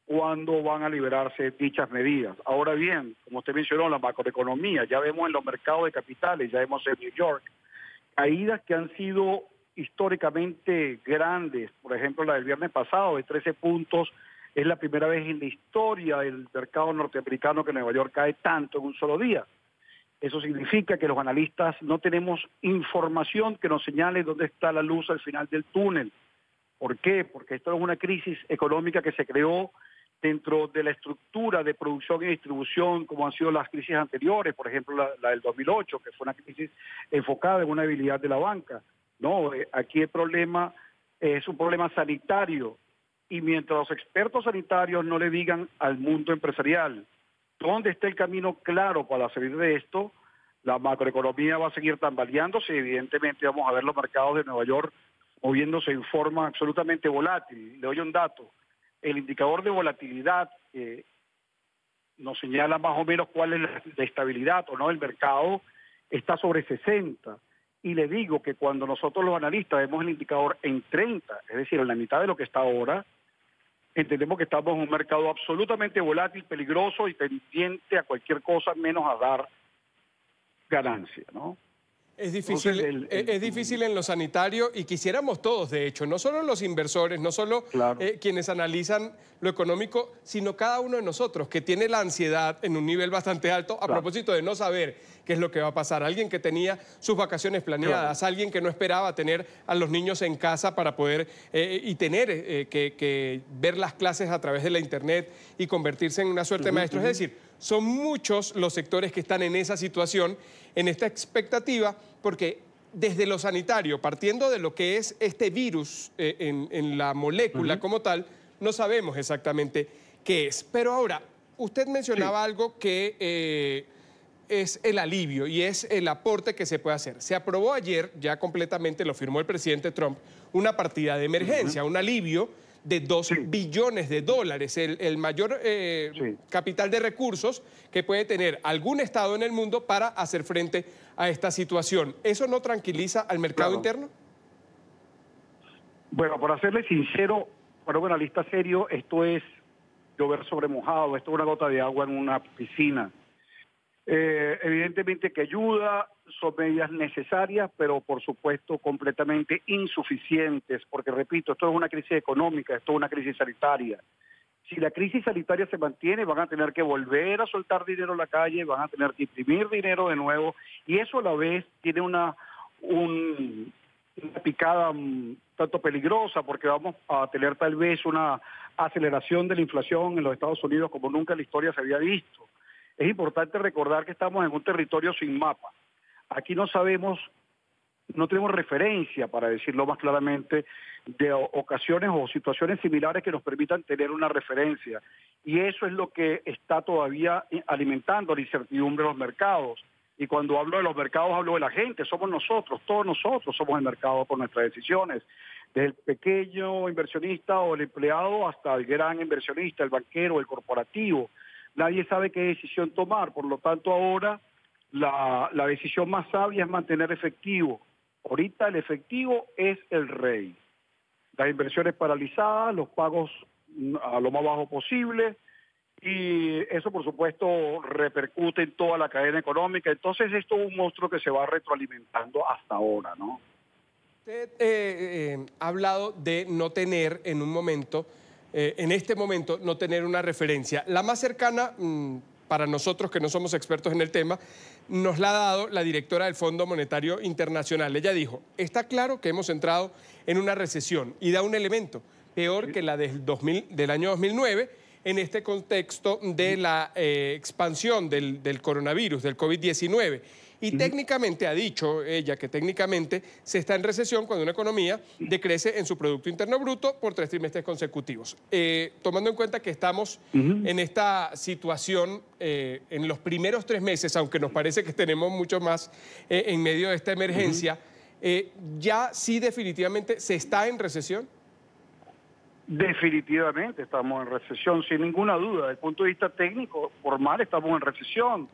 cuándo van a liberarse dichas medidas. Ahora bien, como usted mencionó, la macroeconomía, ya vemos en los mercados de capitales, ya vemos en New York, caídas que han sido históricamente grandes. Por ejemplo, la del viernes pasado de 13 puntos, es la primera vez en la historia del mercado norteamericano que Nueva York cae tanto en un solo día. Eso significa que los analistas no tenemos información que nos señale dónde está la luz al final del túnel. ¿Por qué? Porque esto es una crisis económica que se creó dentro de la estructura de producción y distribución, como han sido las crisis anteriores, por ejemplo la del 2008, que fue una crisis enfocada en una debilidad de la banca. No, aquí el problema es un problema sanitario, y mientras los expertos sanitarios no le digan al mundo empresarial dónde está el camino claro para salir de esto, la macroeconomía va a seguir tambaleándose y evidentemente vamos a ver los mercados de Nueva York moviéndose en forma absolutamente volátil. Le doy un dato, el indicador de volatilidad nos señala más o menos cuál es la estabilidad o no del mercado, está sobre 60. Y le digo que cuando nosotros los analistas vemos el indicador en 30, es decir, en la mitad de lo que está ahora, entendemos que estamos en un mercado absolutamente volátil, peligroso y tendiente a cualquier cosa menos a dar ganancia, ¿no? Es difícil, es difícil en lo sanitario y quisiéramos todos, de hecho, no solo los inversores, no solo quienes analizan lo económico, sino cada uno de nosotros que tiene la ansiedad en un nivel bastante alto a propósito de no saber qué es lo que va a pasar. Alguien que tenía sus vacaciones planeadas, alguien que no esperaba tener a los niños en casa para poder y tener que ver las clases a través de la internet y convertirse en una suerte de maestro. Es decir, son muchos los sectores que están en esa situación, en esta expectativa, porque desde lo sanitario, partiendo de lo que es este virus en la molécula como tal, no sabemos exactamente qué es. Pero ahora, usted mencionaba algo que es el alivio y es el aporte que se puede hacer. Se aprobó ayer, ya completamente lo firmó el presidente Trump, una partida de emergencia, un alivio de $2 billones, el mayor capital de recursos que puede tener algún Estado en el mundo para hacer frente a esta situación. ¿Eso no tranquiliza al mercado interno? Bueno, para serle sincero, para un analista serio, esto es llover sobre mojado, esto es una gota de agua en una piscina. Evidentemente que ayuda, son medidas necesarias, pero por supuesto completamente insuficientes, porque repito, esto es una crisis económica, esto es una crisis sanitaria. Si la crisis sanitaria se mantiene, van a tener que volver a soltar dinero en la calle, van a tener que imprimir dinero de nuevo, y eso a la vez tiene una picada tanto peligrosa, porque vamos a tener tal vez una aceleración de la inflación en los Estados Unidos como nunca en la historia se había visto. Es importante recordar que estamos en un territorio sin mapa. Aquí no sabemos no tenemos referencia, para decirlo más claramente, de ocasiones o situaciones similares que nos permitan tener una referencia. Y eso es lo que está todavía alimentando la incertidumbre de los mercados. Y cuando hablo de los mercados, hablo de la gente, somos nosotros, todos nosotros somos el mercado por nuestras decisiones. Desde el pequeño inversionista o el empleado hasta el gran inversionista, el banquero, el corporativo. Nadie sabe qué decisión tomar, por lo tanto ahora la decisión más sabia es mantener efectivo. Ahorita el efectivo es el rey. Las inversiones paralizadas, los pagos a lo más bajo posible, y eso por supuesto repercute en toda la cadena económica. Entonces esto es un monstruo que se va retroalimentando hasta ahora, ¿no? Usted ha hablado de no tener en un momento, en este momento, no tener una referencia. La más cercana, para nosotros que no somos expertos en el tema, nos la ha dado la directora del Fondo Monetario Internacional. Ella dijo, está claro que hemos entrado en una recesión y da un elemento peor que la del año 2009, en este contexto de la expansión del coronavirus, del COVID-19. Y técnicamente, ha dicho ella que técnicamente se está en recesión cuando una economía decrece en su Producto Interno Bruto por 3 trimestres consecutivos. Tomando en cuenta que estamos en esta situación en los primeros 3 meses, aunque nos parece que tenemos mucho más en medio de esta emergencia, ¿ya sí definitivamente se está en recesión? Definitivamente estamos en recesión, sin ninguna duda. Desde el punto de vista técnico, formal, estamos en recesión.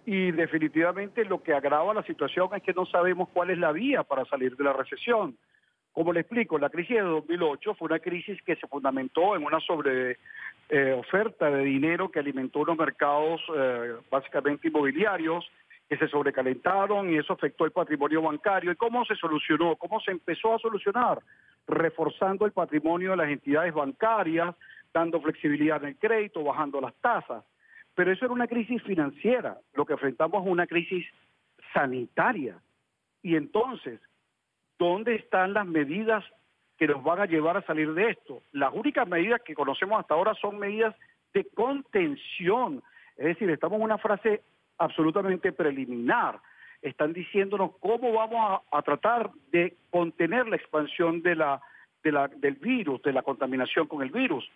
Y definitivamente lo que agrava la situación es que no sabemos cuál es la vía para salir de la recesión. Como le explico, la crisis de 2008 fue una crisis que se fundamentó en una oferta de dinero que alimentó unos mercados básicamente inmobiliarios que se sobrecalentaron y eso afectó el patrimonio bancario. ¿Y cómo se solucionó? ¿Cómo se empezó a solucionar? Reforzando el patrimonio de las entidades bancarias, dando flexibilidad en el crédito, bajando las tasas. Pero eso era una crisis financiera. Lo que enfrentamos es una crisis sanitaria. Y entonces, ¿dónde están las medidas que nos van a llevar a salir de esto? Las únicas medidas que conocemos hasta ahora son medidas de contención. Es decir, estamos en una fase absolutamente preliminar. Están diciéndonos cómo vamos a tratar de contener la expansión del virus, de la contaminación con el virus.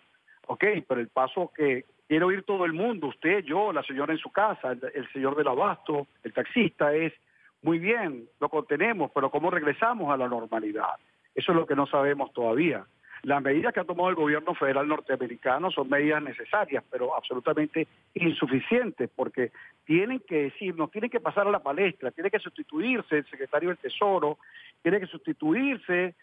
Ok, pero el paso que quiere oír todo el mundo, usted, yo, la señora en su casa, el señor del abasto, el taxista, es muy bien, lo contenemos, pero ¿cómo regresamos a la normalidad? Eso es lo que no sabemos todavía. Las medidas que ha tomado el gobierno federal norteamericano son medidas necesarias, pero absolutamente insuficientes, porque tienen que decirnos, tienen que pasar a la palestra, tiene que sustituirse el secretario del Tesoro, tiene que sustituirse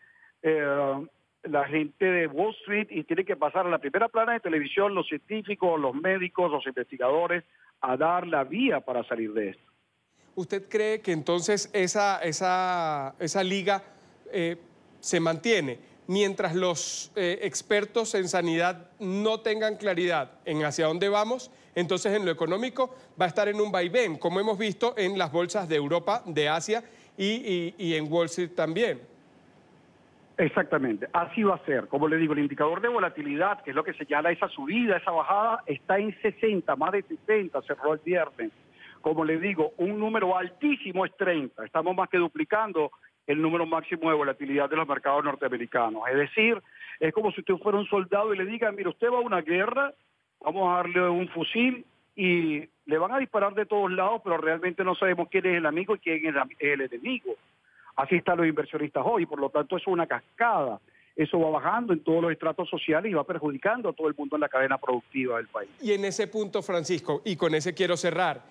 la gente de Wall Street y tiene que pasar a la primera plana de televisión los científicos, los médicos, los investigadores a dar la vía para salir de esto. ¿Usted cree que entonces esa liga se mantiene mientras los expertos en sanidad no tengan claridad en hacia dónde vamos? Entonces en lo económico va a estar en un vaivén, como hemos visto en las bolsas de Europa, de Asia y en Wall Street también. Exactamente, así va a ser. Como le digo, el indicador de volatilidad, que es lo que señala esa subida, esa bajada, está en 60, más de 60, cerró el viernes. Como le digo, un número altísimo es 30. Estamos más que duplicando el número máximo de volatilidad de los mercados norteamericanos. Es decir, es como si usted fuera un soldado y le diga, mire, usted va a una guerra, vamos a darle un fusil y le van a disparar de todos lados, pero realmente no sabemos quién es el amigo y quién es el enemigo. Así están los inversionistas hoy, por lo tanto es una cascada. Eso va bajando en todos los estratos sociales y va perjudicando a todo el mundo en la cadena productiva del país. Y en ese punto, Francisco, y con ese quiero cerrar,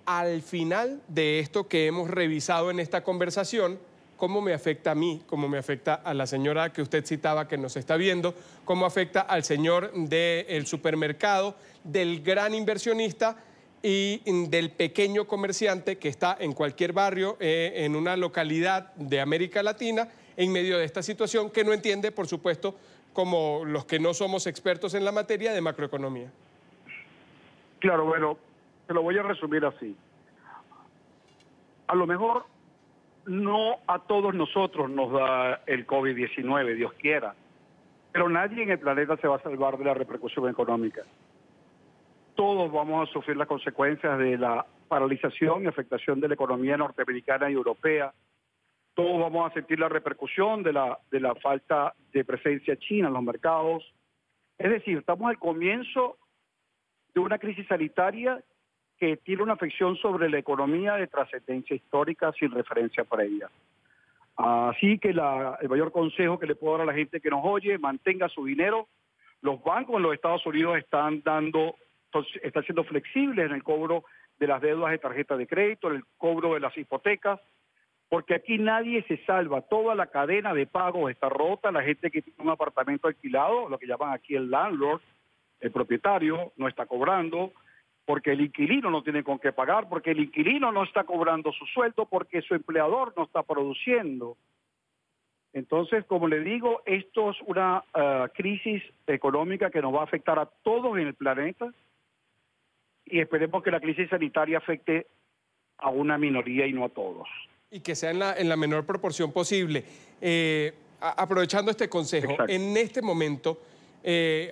al final de esto que hemos revisado en esta conversación, ¿cómo me afecta a mí? ¿Cómo me afecta a la señora que usted citaba que nos está viendo? ¿Cómo afecta al señor del supermercado, del gran inversionista y del pequeño comerciante que está en cualquier barrio, en una localidad de América Latina, en medio de esta situación que no entiende, por supuesto, como los que no somos expertos en la materia de macroeconomía? Claro, bueno, te lo voy a resumir así. A lo mejor no a todos nosotros nos da el COVID-19, Dios quiera, pero nadie en el planeta se va a salvar de la repercusión económica. Todos vamos a sufrir las consecuencias de la paralización y afectación de la economía norteamericana y europea. Todos vamos a sentir la repercusión de la falta de presencia china en los mercados. Es decir, estamos al comienzo de una crisis sanitaria que tiene una afección sobre la economía de trascendencia histórica sin referencia previa. Así que el mayor consejo que le puedo dar a la gente que nos oye, mantenga su dinero. Los bancos en los Estados Unidos están siendo flexibles en el cobro de las deudas de tarjeta de crédito, en el cobro de las hipotecas, porque aquí nadie se salva. Toda la cadena de pagos está rota. La gente que tiene un apartamento alquilado, lo que llaman aquí el landlord, el propietario, no está cobrando, porque el inquilino no tiene con qué pagar, porque el inquilino no está cobrando su sueldo, porque su empleador no está produciendo. Entonces, como le digo, esto es una crisis económica que nos va a afectar a todos en el planeta y esperemos que la crisis sanitaria afecte a una minoría y no a todos. Y que sea en la menor proporción posible. Aprovechando este consejo, exacto, en este momento,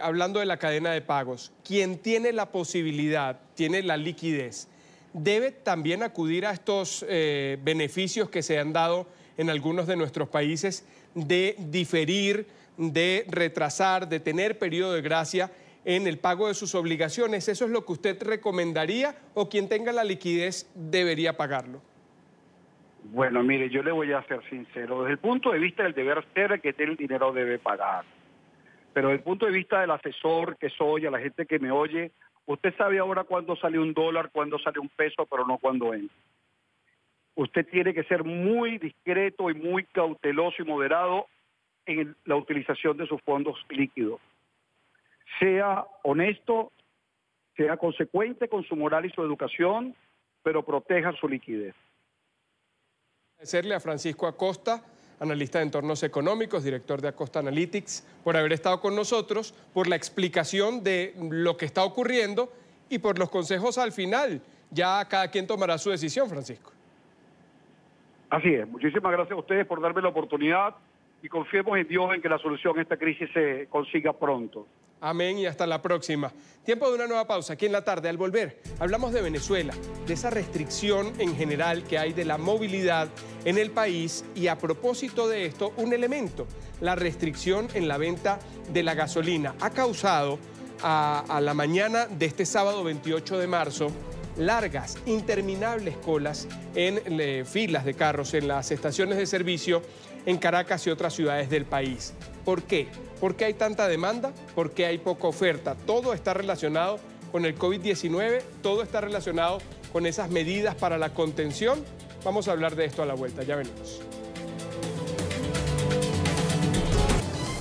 hablando de la cadena de pagos, quien tiene la posibilidad, tiene la liquidez, debe también acudir a estos beneficios que se han dado en algunos de nuestros países de diferir, de retrasar, de tener periodo de gracia en el pago de sus obligaciones. ¿Eso es lo que usted recomendaría o quien tenga la liquidez debería pagarlo? Bueno, mire, yo le voy a ser sincero. Desde el punto de vista del deber ser, el que tiene el dinero debe pagar. Pero desde el punto de vista del asesor que soy, a la gente que me oye, usted sabe ahora cuándo sale un dólar, cuándo sale un peso, pero no cuándo entra. Usted tiene que ser muy discreto y muy cauteloso y moderado en la utilización de sus fondos líquidos. Sea honesto, sea consecuente con su moral y su educación, pero proteja su liquidez. Agradecerle a Francisco Acosta, analista de entornos económicos, director de Acosta Analytics, por haber estado con nosotros, por la explicación de lo que está ocurriendo y por los consejos al final. Ya cada quien tomará su decisión, Francisco. Así es. Muchísimas gracias a ustedes por darme la oportunidad y confiemos en Dios en que la solución a esta crisis se consiga pronto. Amén y hasta la próxima. Tiempo de una nueva pausa. Aquí en la tarde, al volver, hablamos de Venezuela, de esa restricción en general que hay de la movilidad en el país y a propósito de esto, un elemento, la restricción en la venta de la gasolina. Ha causado a la mañana de este sábado 28 de marzo largas, interminables colas en filas de carros en las estaciones de servicio en Caracas y otras ciudades del país. ¿Por qué? ¿Por qué hay tanta demanda? ¿Por qué hay poca oferta? Todo está relacionado con el COVID-19, todo está relacionado con esas medidas para la contención. Vamos a hablar de esto a la vuelta, ya venimos.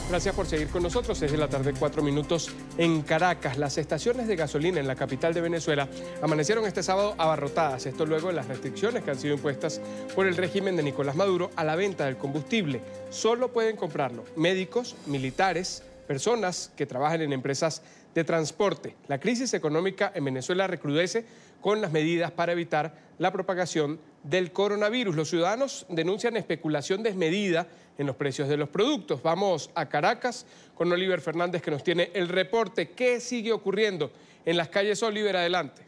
Gracias por seguir con nosotros. 6 de la tarde, 4 minutos en Caracas. Las estaciones de gasolina en la capital de Venezuela amanecieron este sábado abarrotadas. Esto luego de las restricciones que han sido impuestas por el régimen de Nicolás Maduro a la venta del combustible. Solo pueden comprarlo médicos, militares, personas que trabajan en empresas de transporte. La crisis económica en Venezuela recrudece con las medidas para evitar la propagación del coronavirus. Los ciudadanos denuncian especulación desmedida en los precios de los productos. Vamos a Caracas con Oliver Fernández que nos tiene el reporte. ¿Qué sigue ocurriendo en las calles? Oliver, adelante.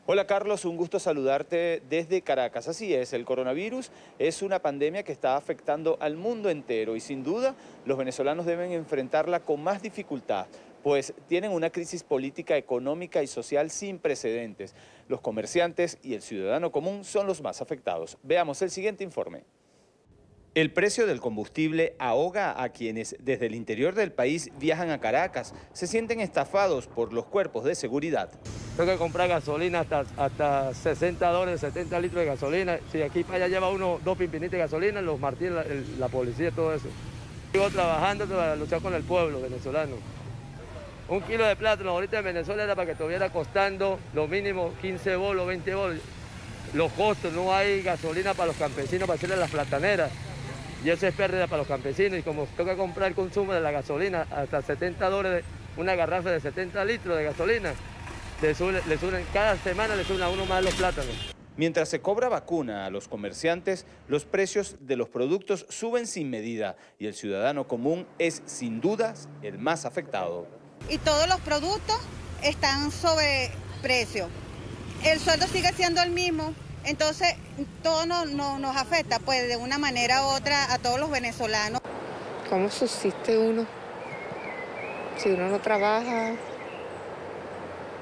Hola Carlos, un gusto saludarte desde Caracas. Así es, el coronavirus es una pandemia que está afectando al mundo entero y sin duda los venezolanos deben enfrentarla con más dificultad, pues tienen una crisis política, económica y social sin precedentes. Los comerciantes y el ciudadano común son los más afectados. Veamos el siguiente informe. El precio del combustible ahoga a quienes desde el interior del país viajan a Caracas. Se sienten estafados por los cuerpos de seguridad. Tengo que comprar gasolina hasta $60, 70 litros de gasolina. Si aquí para allá lleva uno 2 pimpinitos de gasolina, los martillos, la policía, todo eso. Sigo trabajando para luchar con el pueblo venezolano. 1 kilo de plátano ahorita en Venezuela era para que estuviera costando lo mínimo 15 bolos, 20 bolos. Los costos, no hay gasolina para los campesinos para hacerle las plataneras. Y eso es pérdida para los campesinos. Y como toca comprar el consumo de la gasolina hasta $70, una garrafa de 70 litros de gasolina, cada semana le suben a uno más los plátanos. Mientras se cobra vacuna a los comerciantes, los precios de los productos suben sin medida y el ciudadano común es sin dudas el más afectado. Y todos los productos están sobre precio. El sueldo sigue siendo el mismo Entonces, todo nos afecta, pues, de una manera u otra a todos los venezolanos. ¿Cómo subsiste uno si uno no trabaja?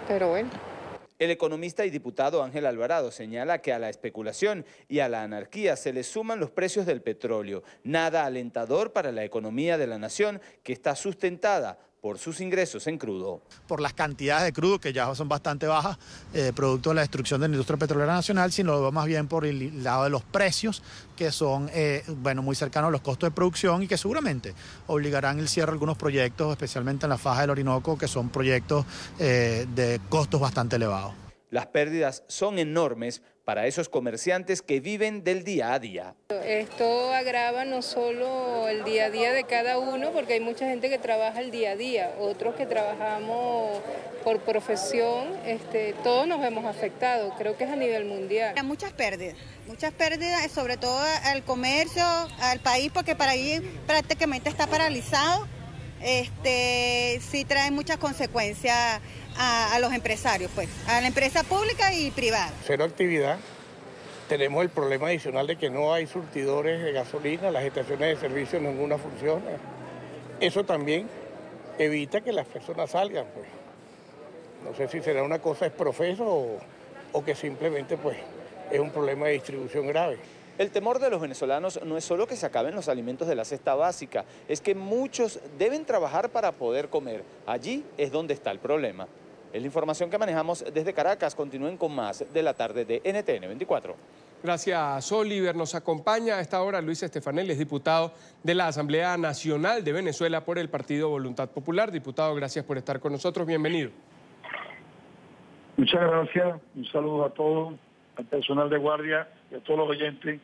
Pero bueno. El economista y diputado Ángel Alvarado señala que a la especulación y a la anarquía se le suman los precios del petróleo, nada alentador para la economía de la nación que está sustentada por sus ingresos en crudo. Por las cantidades de crudo que ya son bastante bajas, producto de la destrucción de la industria petrolera nacional, sino lo veo más bien por el lado de los precios, que son muy cercanos a los costos de producción y que seguramente obligarán el cierre de algunos proyectos, especialmente en la faja del Orinoco, que son proyectos de costos bastante elevados. Las pérdidas son enormes para esos comerciantes que viven del día a día. Esto agrava no solo el día a día de cada uno, porque hay mucha gente que trabaja el día a día, otros que trabajamos por profesión, todos nos vemos afectados, creo que es a nivel mundial. Hay muchas pérdidas, sobre todo al comercio, al país, porque para allí prácticamente está paralizado. Sí trae muchas consecuencias a los empresarios, pues, a la empresa pública y privada. Cero actividad. Tenemos el problema adicional de que no hay surtidores de gasolina, las estaciones de servicio ninguna funciona. Eso también evita que las personas salgan, pues. No sé si será una cosa exprofeso o que simplemente, pues, es un problema de distribución grave. El temor de los venezolanos no es solo que se acaben los alimentos de la cesta básica, es que muchos deben trabajar para poder comer. Allí es donde está el problema. Es la información que manejamos desde Caracas. Continúen con más de la tarde de NTN 24. Gracias, Oliver. Nos acompaña a esta hora Luis Estefanel, es diputado de la Asamblea Nacional de Venezuela por el Partido Voluntad Popular. Diputado, gracias por estar con nosotros. Bienvenido. Muchas gracias. Un saludo a todos, al personal de guardia y a todos los oyentes.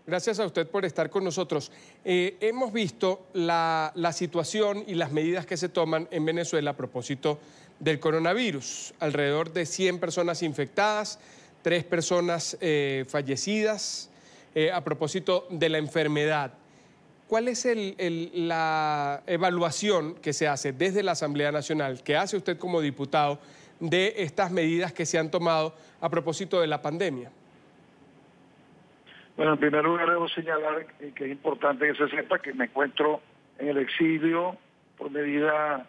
Gracias a usted por estar con nosotros. Hemos visto la situación y las medidas que se toman en Venezuela a propósito del coronavirus. Alrededor de 100 personas infectadas, 3 personas fallecidas a propósito de la enfermedad. ¿Cuál es la evaluación que se hace desde la Asamblea Nacional, que hace usted como diputado, de estas medidas que se han tomado a propósito de la pandemia? Bueno, en primer lugar debo señalar que es importante que se sepa que me encuentro en el exilio por medida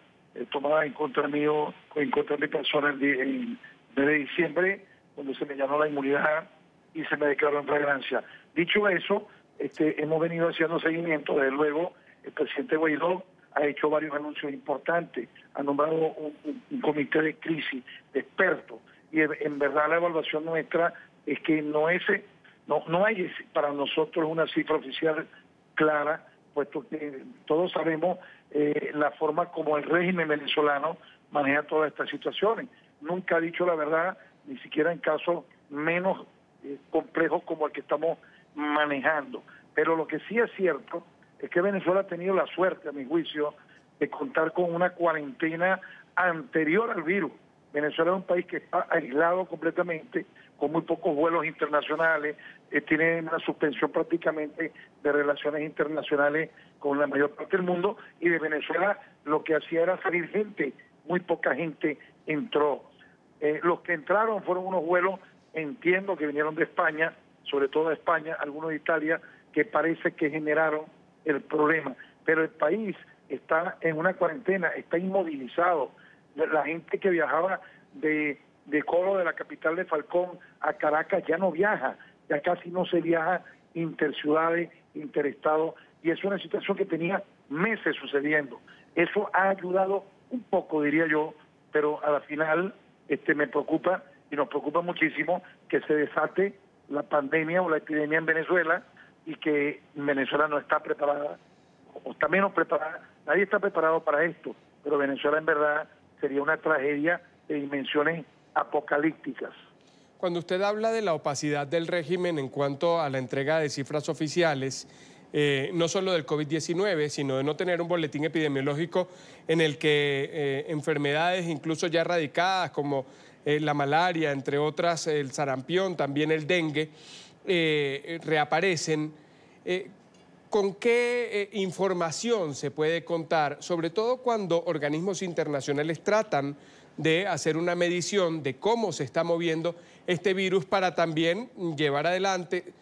tomada en contra mío, en contra de mi persona en mes de diciembre, cuando se me llenó la inmunidad y se me declaró en flagrancia. Dicho eso, hemos venido haciendo seguimiento. Desde luego, el presidente Guaidó ha hecho varios anuncios importantes, ha nombrado un comité de crisis de expertos y en verdad la evaluación nuestra es que no hay para nosotros una cifra oficial clara, puesto que todos sabemos la forma como el régimen venezolano maneja todas estas situaciones. Nunca ha dicho la verdad, ni siquiera en casos menos complejos como el que estamos manejando. Pero lo que sí es cierto es que Venezuela ha tenido la suerte, a mi juicio, de contar con una cuarentena anterior al virus. Venezuela es un país que está aislado completamente, con muy pocos vuelos internacionales, tiene una suspensión prácticamente de relaciones internacionales con la mayor parte del mundo, y de Venezuela lo que hacía era salir gente, muy poca gente entró. Los que entraron fueron unos vuelos, entiendo que vinieron de España, sobre todo de España, algunos de Italia, que parece que generaron el problema. Pero el país está en una cuarentena, está inmovilizado. La gente que viajaba de Coro, de la capital de Falcón, a Caracas ya no viaja, ya casi no se viaja interciudades, interestados, y es una situación que tenía meses sucediendo. Eso ha ayudado un poco, diría yo, pero a la final me preocupa y nos preocupa muchísimo que se desate la pandemia o la epidemia en Venezuela y que Venezuela no está preparada, o está menos preparada. Nadie está preparado para esto, pero Venezuela en verdad sería una tragedia de dimensiones apocalípticas. Cuando usted habla de la opacidad del régimen en cuanto a la entrega de cifras oficiales, no solo del COVID-19, sino de no tener un boletín epidemiológico en el que enfermedades incluso ya erradicadas como la malaria, entre otras el sarampión, también el dengue, reaparecen. ¿Con qué información se puede contar, sobre todo cuando organismos internacionales tratan de hacer una medición de cómo se está moviendo este virus para también llevar adelante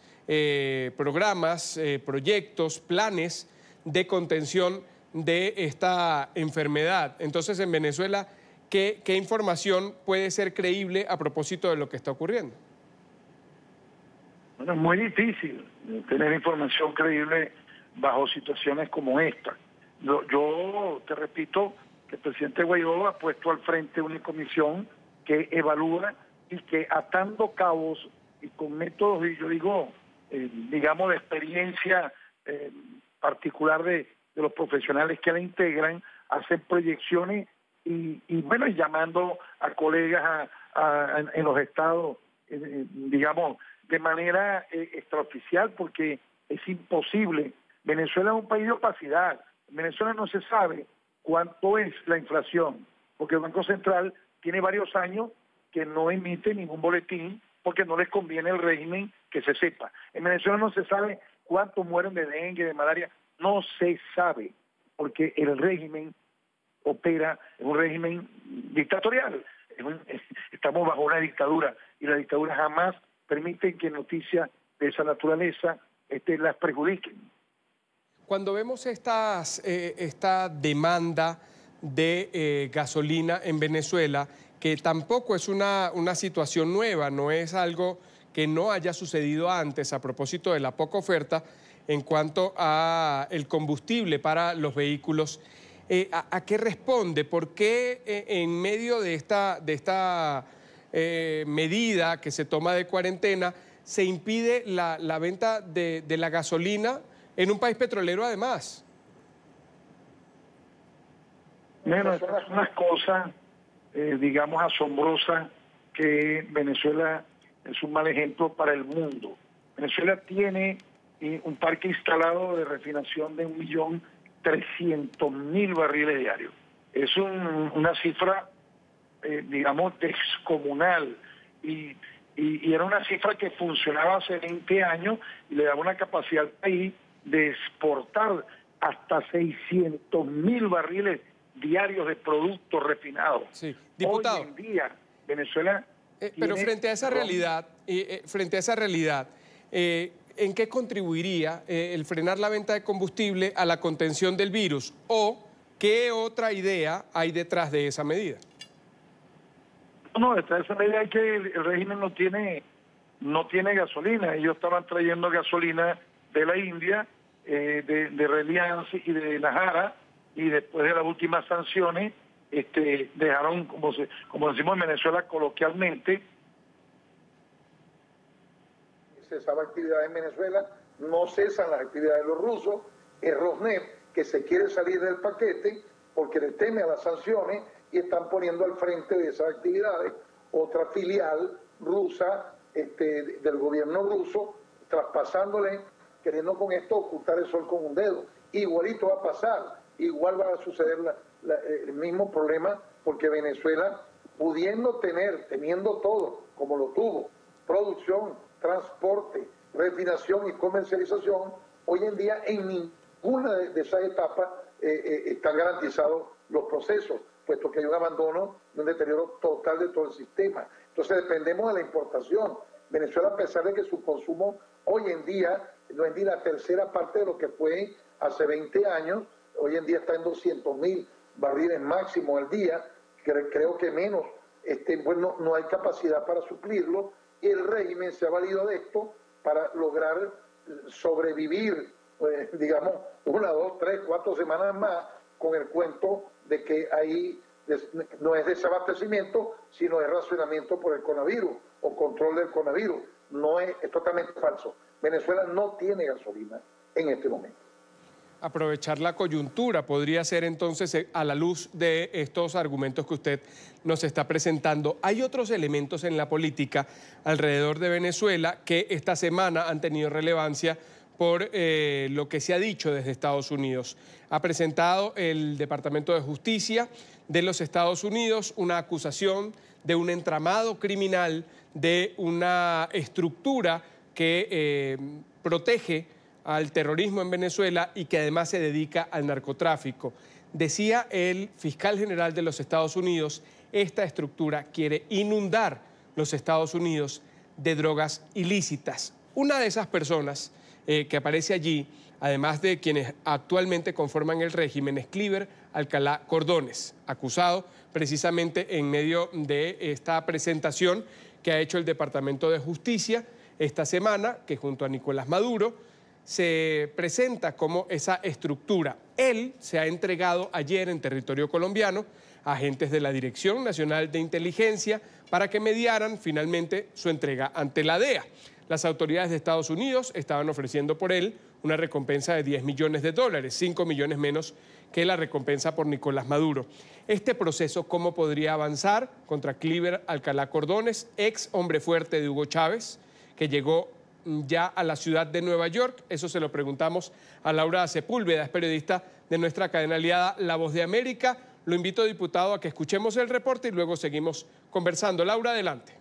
programas, proyectos, planes de contención de esta enfermedad. Entonces, en Venezuela, ¿qué información puede ser creíble a propósito de lo que está ocurriendo? Bueno, es muy difícil tener información creíble bajo situaciones como esta. Yo te repito que el presidente Guaidó ha puesto al frente una comisión que evalúa y que atando cabos y con métodos, y yo digo, digamos, de experiencia particular de los profesionales que la integran, hacen proyecciones y bueno, y llamando a colegas en los estados, digamos, de manera extraoficial, porque es imposible. Venezuela es un país de opacidad. En Venezuela no se sabe cuánto es la inflación, porque el Banco Central tiene varios años que no emite ningún boletín porque no les conviene el régimen que se sepa. En Venezuela no se sabe cuántos mueren de dengue, de malaria, no se sabe, porque el régimen opera en un régimen dictatorial. Estamos bajo una dictadura y la dictadura jamás permite que noticias de esa naturaleza las perjudiquen. Cuando vemos esta demanda de gasolina en Venezuela, que tampoco es una situación nueva, no es algo que no haya sucedido antes a propósito de la poca oferta en cuanto a el combustible para los vehículos, ¿a qué responde? ¿Por qué en medio de esta medida que se toma de cuarentena se impide la venta de la gasolina en un país petrolero además? Bueno, es una cosa, digamos, asombrosa, que Venezuela es un mal ejemplo para el mundo. Venezuela tiene un parque instalado de refinación de 1.300.000 barriles diarios. Es una cifra, digamos, descomunal. Y era una cifra que funcionaba hace 20 años y le daba una capacidad al país de exportar hasta 600.000 barriles diarios de productos refinados. Sí, diputado. Hoy en día, Venezuela... pero frente a esa realidad, ¿en qué contribuiría el frenar la venta de combustible a la contención del virus? ¿O qué otra idea hay detrás de esa medida? No, detrás de esa medida es que el régimen no tiene gasolina. Ellos estaban trayendo gasolina de la India, de Reliance y de Najara, y después de las últimas sanciones dejaron, como decimos en Venezuela coloquialmente, cesaba actividad en Venezuela, no cesan las actividades de los rusos, el Rosneft, que se quiere salir del paquete porque le teme a las sanciones y están poniendo al frente de esas actividades otra filial rusa del gobierno ruso, traspasándole, queriendo con esto ocultar el sol con un dedo. Igualito va a pasar, igual va a suceder el mismo problema, porque Venezuela, teniendo todo, como lo tuvo, producción, transporte, refinación y comercialización, hoy en día en ninguna de esas etapas están garantizados los procesos, puesto que hay un abandono, un deterioro total de todo el sistema. Entonces dependemos de la importación. Venezuela, a pesar de que su consumo hoy en día no es ni la tercera parte de lo que fue hace 20 años, hoy en día está en 200.000 barriles máximo al día, creo que menos, bueno, no hay capacidad para suplirlo, y el régimen se ha valido de esto para lograr sobrevivir, digamos, 1, 2, 3, 4 semanas más, con el cuento de que ahí no es desabastecimiento, sino es racionamiento por el coronavirus o control del coronavirus. No es totalmente falso. Venezuela no tiene gasolina en este momento. Aprovechar la coyuntura podría ser entonces, a la luz de estos argumentos que usted nos está presentando. Hay otros elementos en la política alrededor de Venezuela que esta semana han tenido relevancia por lo que se ha dicho desde Estados Unidos. Ha presentado el Departamento de Justicia de los Estados Unidos una acusación de un entramado criminal, de una estructura que protege al terrorismo en Venezuela y que además se dedica al narcotráfico. Decía el fiscal general de los Estados Unidos esta estructura quiere inundar los Estados Unidos de drogas ilícitas. Una de esas personas que aparece allí, además de quienes actualmente conforman el régimen, es Cliver Alcalá Cordones, acusado precisamente en medio de esta presentación que ha hecho el Departamento de Justicia esta semana, que junto a Nicolás Maduro se presenta como esa estructura. Él se ha entregado ayer en territorio colombiano a agentes de la Dirección Nacional de Inteligencia para que mediaran finalmente su entrega ante la DEA. Las autoridades de Estados Unidos estaban ofreciendo por él una recompensa de $10 millones, 5 millones menos que la recompensa por Nicolás Maduro. Este proceso, ¿cómo podría avanzar contra Cliver Alcalá Cordones, ex hombre fuerte de Hugo Chávez, que llegó ya a la ciudad de Nueva York? Eso se lo preguntamos a Laura Sepúlveda, es periodista de nuestra cadena aliada La Voz de América. Lo invito, diputado, a que escuchemos el reporte y luego seguimos conversando. Laura, adelante.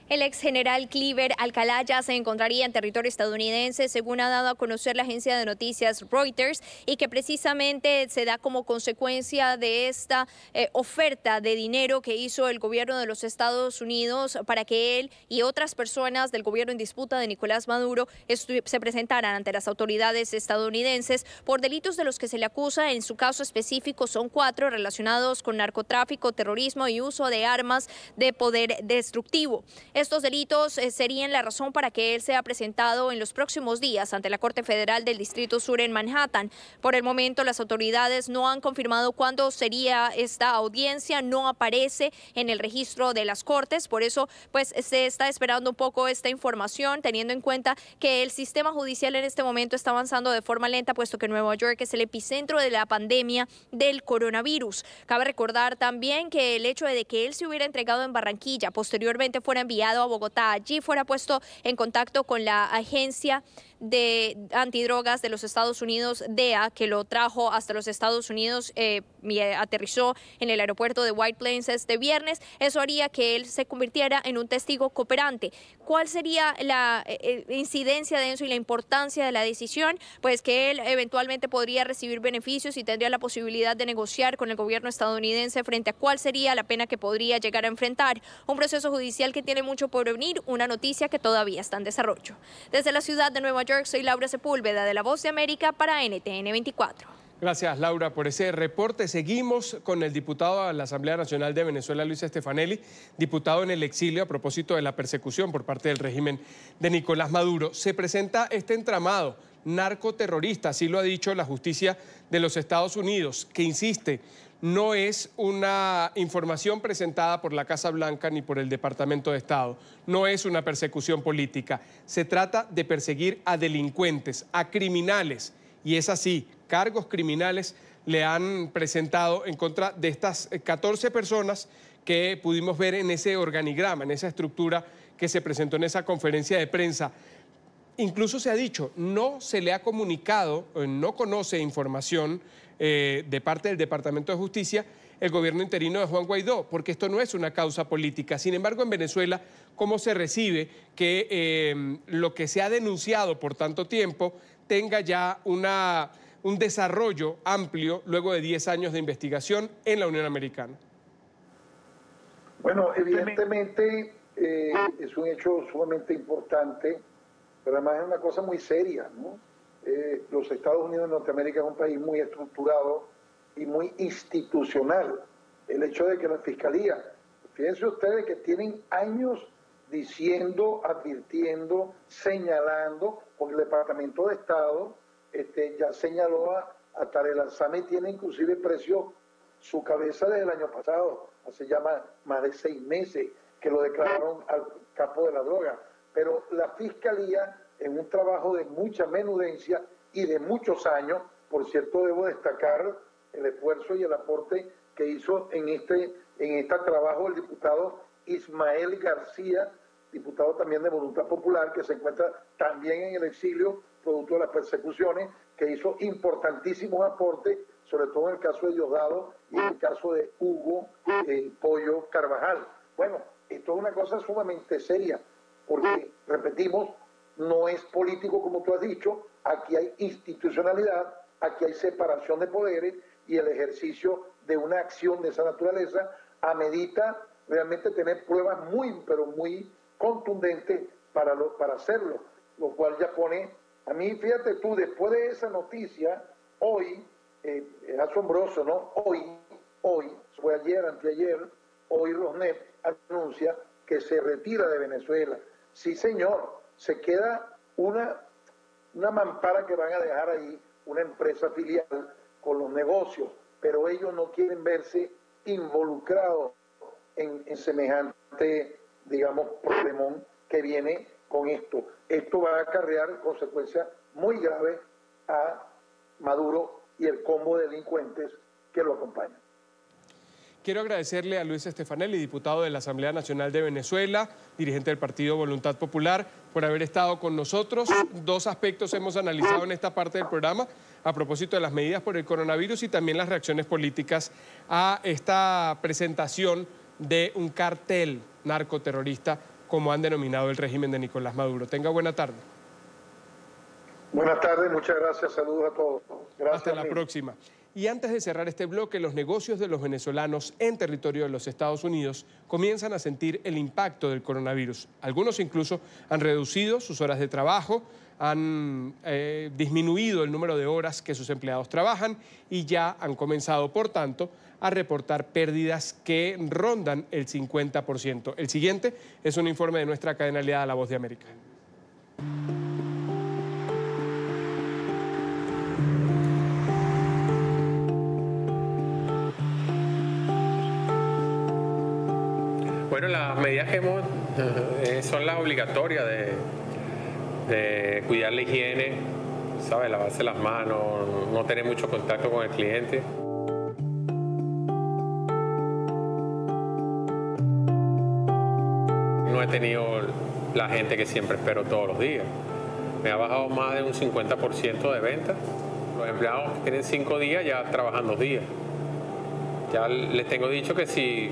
El ex general Cliver Alcalá ya se encontraría en territorio estadounidense, según ha dado a conocer la agencia de noticias Reuters, y que precisamente se da como consecuencia de esta oferta de dinero que hizo el gobierno de los Estados Unidos para que él y otras personas del gobierno en disputa de Nicolás Maduro se presentaran ante las autoridades estadounidenses por delitos de los que se le acusa. En su caso específico son 4 relacionados con narcotráfico, terrorismo y uso de armas de poder destructivo. Estos delitos serían la razón para que él sea presentado en los próximos días ante la Corte Federal del Distrito Sur en Manhattan. Por el momento, las autoridades no han confirmado cuándo sería esta audiencia, no aparece en el registro de las Cortes, por eso pues se está esperando un poco esta información, teniendo en cuenta que el sistema judicial en este momento está avanzando de forma lenta, puesto que Nueva York es el epicentro de la pandemia del coronavirus. Cabe recordar también que el hecho de que él se hubiera entregado en Barranquilla, posteriormente fuera enviado a Bogotá, allí fuera puesto en contacto con la agencia de antidrogas de los Estados Unidos, DEA, que lo trajo hasta los Estados Unidos y aterrizó en el aeropuerto de White Plains este viernes. Eso haría que él se convirtiera en un testigo cooperante. ¿Cuál sería la incidencia de eso y la importancia de la decisión? Pues que él eventualmente podría recibir beneficios y tendría la posibilidad de negociar con el gobierno estadounidense frente a cuál sería la pena que podría llegar a enfrentar. Un proceso judicial que tiene mucho por venir, una noticia que todavía está en desarrollo. Desde la ciudad de Nueva York, soy Laura Sepúlveda de La Voz de América para NTN 24. Gracias, Laura, por ese reporte. Seguimos con el diputado de la Asamblea Nacional de Venezuela, Luis Stefanelli, diputado en el exilio a propósito de la persecución por parte del régimen de Nicolás Maduro. Se presenta este entramado narcoterrorista, así lo ha dicho la justicia de los Estados Unidos, que insiste, no es una información presentada por la Casa Blanca ni por el Departamento de Estado, no es una persecución política, se trata de perseguir a delincuentes, a criminales, y es así, cargos criminales le han presentado en contra de estas 14 personas que pudimos ver en ese organigrama, en esa estructura que se presentó en esa conferencia de prensa. Incluso se ha dicho, no se le ha comunicado, no conoce información de parte del Departamento de Justicia el gobierno interino de Juan Guaidó, porque esto no es una causa política. Sin embargo, en Venezuela, ¿cómo se recibe que lo que se ha denunciado por tanto tiempo tenga ya un desarrollo amplio luego de 10 años de investigación en la Unión Americana? Bueno, evidentemente es un hecho sumamente importante, pero además es una cosa muy seria, ¿no? Los Estados Unidos de Norteamérica es un país muy estructurado y muy institucional. El hecho de que la Fiscalía, fíjense ustedes que tienen años diciendo, advirtiendo, señalando, porque el Departamento de Estado ya señaló a Tarek El-Alzami, tiene inclusive precio su cabeza desde el año pasado, hace ya más de 6 meses que lo declararon al capo de la droga. Pero la Fiscalía, en un trabajo de mucha menudencia y de muchos años, por cierto, debo destacar el esfuerzo y el aporte que hizo en este trabajo el diputado Ismael García, diputado también de Voluntad Popular, que se encuentra también en el exilio, producto de las persecuciones, que hizo importantísimos aportes, sobre todo en el caso de Diosdado y en el caso de Hugo Pollo Carvajal. Bueno, esto es una cosa sumamente seria, porque, repetimos, no es político como tú has dicho, aquí hay institucionalidad, aquí hay separación de poderes, y el ejercicio de una acción de esa naturaleza amerita realmente tener pruebas pero muy contundentes para hacerlo, lo cual ya pone, a mí, fíjate tú, después de esa noticia, hoy, es asombroso, ¿no? Hoy, fue ayer, anteayer, hoy Rosneft anuncia que se retira de Venezuela. Sí, señor, se queda una mampara que van a dejar ahí, una empresa filial con los negocios, pero ellos no quieren verse involucrados en semejante, digamos, problemón que viene con esto. Esto va a acarrear consecuencias muy graves a Maduro y el combo de delincuentes que lo acompañan. Quiero agradecerle a Luis Stefanelli, diputado de la Asamblea Nacional de Venezuela, dirigente del Partido Voluntad Popular, por haber estado con nosotros. Dos aspectos hemos analizado en esta parte del programa, a propósito de las medidas por el coronavirus y también las reacciones políticas a esta presentación de un cartel narcoterrorista, como han denominado el régimen de Nicolás Maduro. Tenga buena tarde. Buenas tardes, muchas gracias, saludos a todos. Gracias. Hasta la próxima. Y antes de cerrar este bloque, los negocios de los venezolanos en territorio de los Estados Unidos comienzan a sentir el impacto del coronavirus. Algunos incluso han reducido sus horas de trabajo, han disminuido el número de horas que sus empleados trabajan y ya han comenzado, por tanto, a reportar pérdidas que rondan el 50%. El siguiente es un informe de nuestra cadena aliada La Voz de América. Bueno, las medidas que hemos son las obligatorias de cuidar la higiene, ¿sabes? Lavarse las manos, no tener mucho contacto con el cliente. No he tenido la gente que siempre espero todos los días. Me ha bajado más de un 50% de ventas. Los empleados que tienen 5 días ya trabajan 2 días. Ya les tengo dicho que si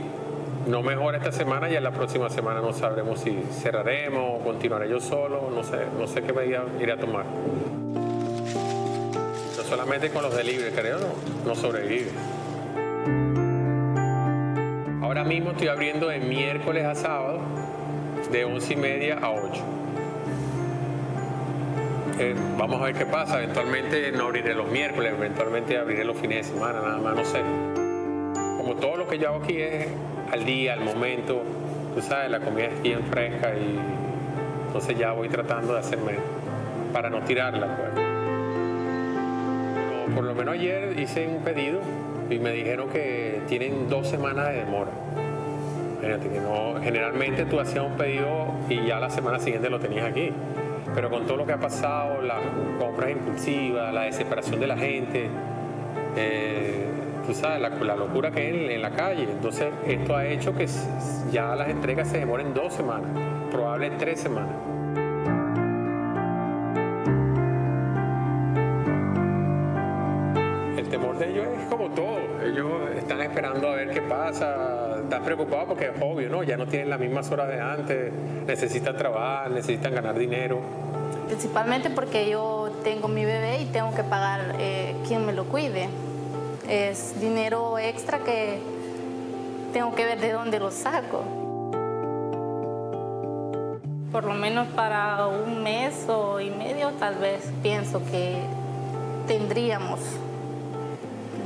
no mejora esta semana, ya la próxima semana no sabremos si cerraremos o continuaré yo solo, no sé qué medida iré a tomar. No solamente con los delivery, creo, no sobrevive. Ahora mismo estoy abriendo de miércoles a sábado, de 11:30 a 8. Vamos a ver qué pasa, eventualmente no abriré los miércoles, eventualmente abriré los fines de semana, nada más, no sé. Como todo lo que yo hago aquí es al día, al momento, tú sabes, la comida es bien fresca y entonces ya voy tratando de hacerme para no tirarla, pues. Pero por lo menos ayer hice un pedido y me dijeron que tienen 2 semanas de demora. Fíjate que no, generalmente tú hacías un pedido y ya la semana siguiente lo tenías aquí. Pero con todo lo que ha pasado, las compras impulsivas, la desesperación de la gente, tú sabes, la locura que hay en la calle. Entonces, esto ha hecho que ya las entregas se demoren 2 semanas, probablemente 3 semanas. El temor de ellos es como todo. Ellos están esperando a ver qué pasa, están preocupados porque es obvio, ¿no? Ya no tienen las mismas horas de antes, necesitan trabajar, necesitan ganar dinero. Principalmente porque yo tengo mi bebé y tengo que pagar quien me lo cuide. Es dinero extra que tengo que ver de dónde lo saco. Por lo menos para 1 mes y medio tal vez pienso que tendríamos.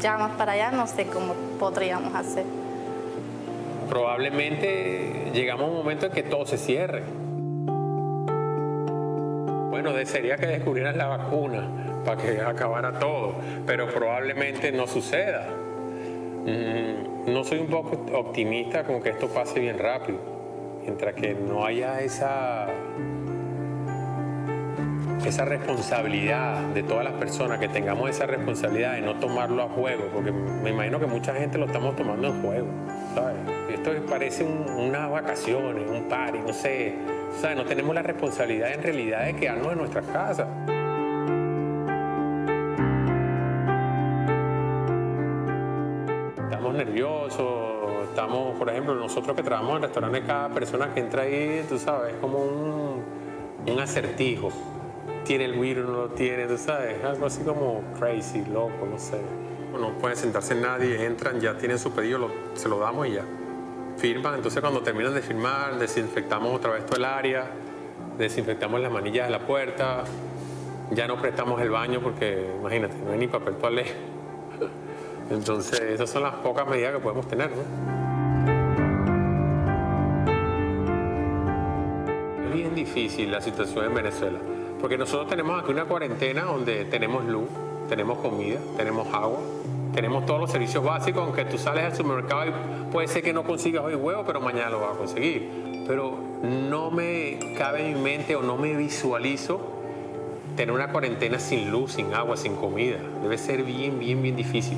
Ya más para allá no sé cómo podríamos hacer. Probablemente llegamos a un momento en que todo se cierre. Bueno, desearía que descubrieran la vacuna para que acabara todo, pero probablemente no suceda. No soy un poco optimista con que esto pase bien rápido, mientras que no haya esa responsabilidad de todas las personas, que tengamos esa responsabilidad de no tomarlo a juego, porque me imagino que mucha gente lo estamos tomando en juego, ¿sabes? Esto parece unas vacaciones, un party, no sé, ¿sabes? No tenemos la responsabilidad en realidad de quedarnos en nuestras casas. Estamos nerviosos, estamos, por ejemplo, nosotros que trabajamos en restaurantes, cada persona que entra ahí, tú sabes, es como un acertijo. tiene el virus, no lo tiene, tú sabes, algo así como crazy, loco, no sé. No pueden sentarse nadie, entran, ya tienen su pedido, se lo damos y ya. Firman, entonces cuando terminan de firmar, desinfectamos otra vez todo el área, desinfectamos las manillas de la puerta, ya no prestamos el baño porque, imagínate, no hay ni papel toalé. Entonces, esas son las pocas medidas que podemos tener, ¿no? Es bien difícil la situación en Venezuela, porque nosotros tenemos aquí una cuarentena donde tenemos luz, tenemos comida, tenemos agua, tenemos todos los servicios básicos, aunque tú sales al supermercado y puede ser que no consigas hoy huevo, pero mañana lo vas a conseguir. Pero no me cabe en mi mente o no me visualizo tener una cuarentena sin luz, sin agua, sin comida. Debe ser bien difícil.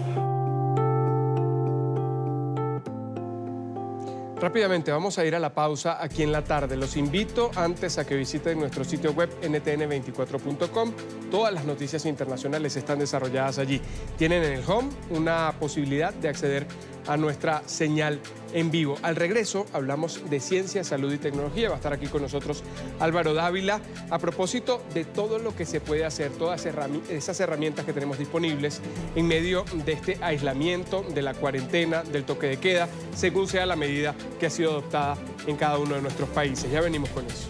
Rápidamente, vamos a ir a la pausa aquí en la tarde. Los invito antes a que visiten nuestro sitio web ntn24.com. Todas las noticias internacionales están desarrolladas allí. Tienen en el home una posibilidad de acceder a nuestra señal en vivo. Al regreso hablamos de ciencia, salud y tecnología. Va a estar aquí con nosotros Álvaro Dávila a propósito de todo lo que se puede hacer, todas esas herramientas que tenemos disponibles en medio de este aislamiento, de la cuarentena, del toque de queda, según sea la medida que ha sido adoptada en cada uno de nuestros países. Ya venimos con eso.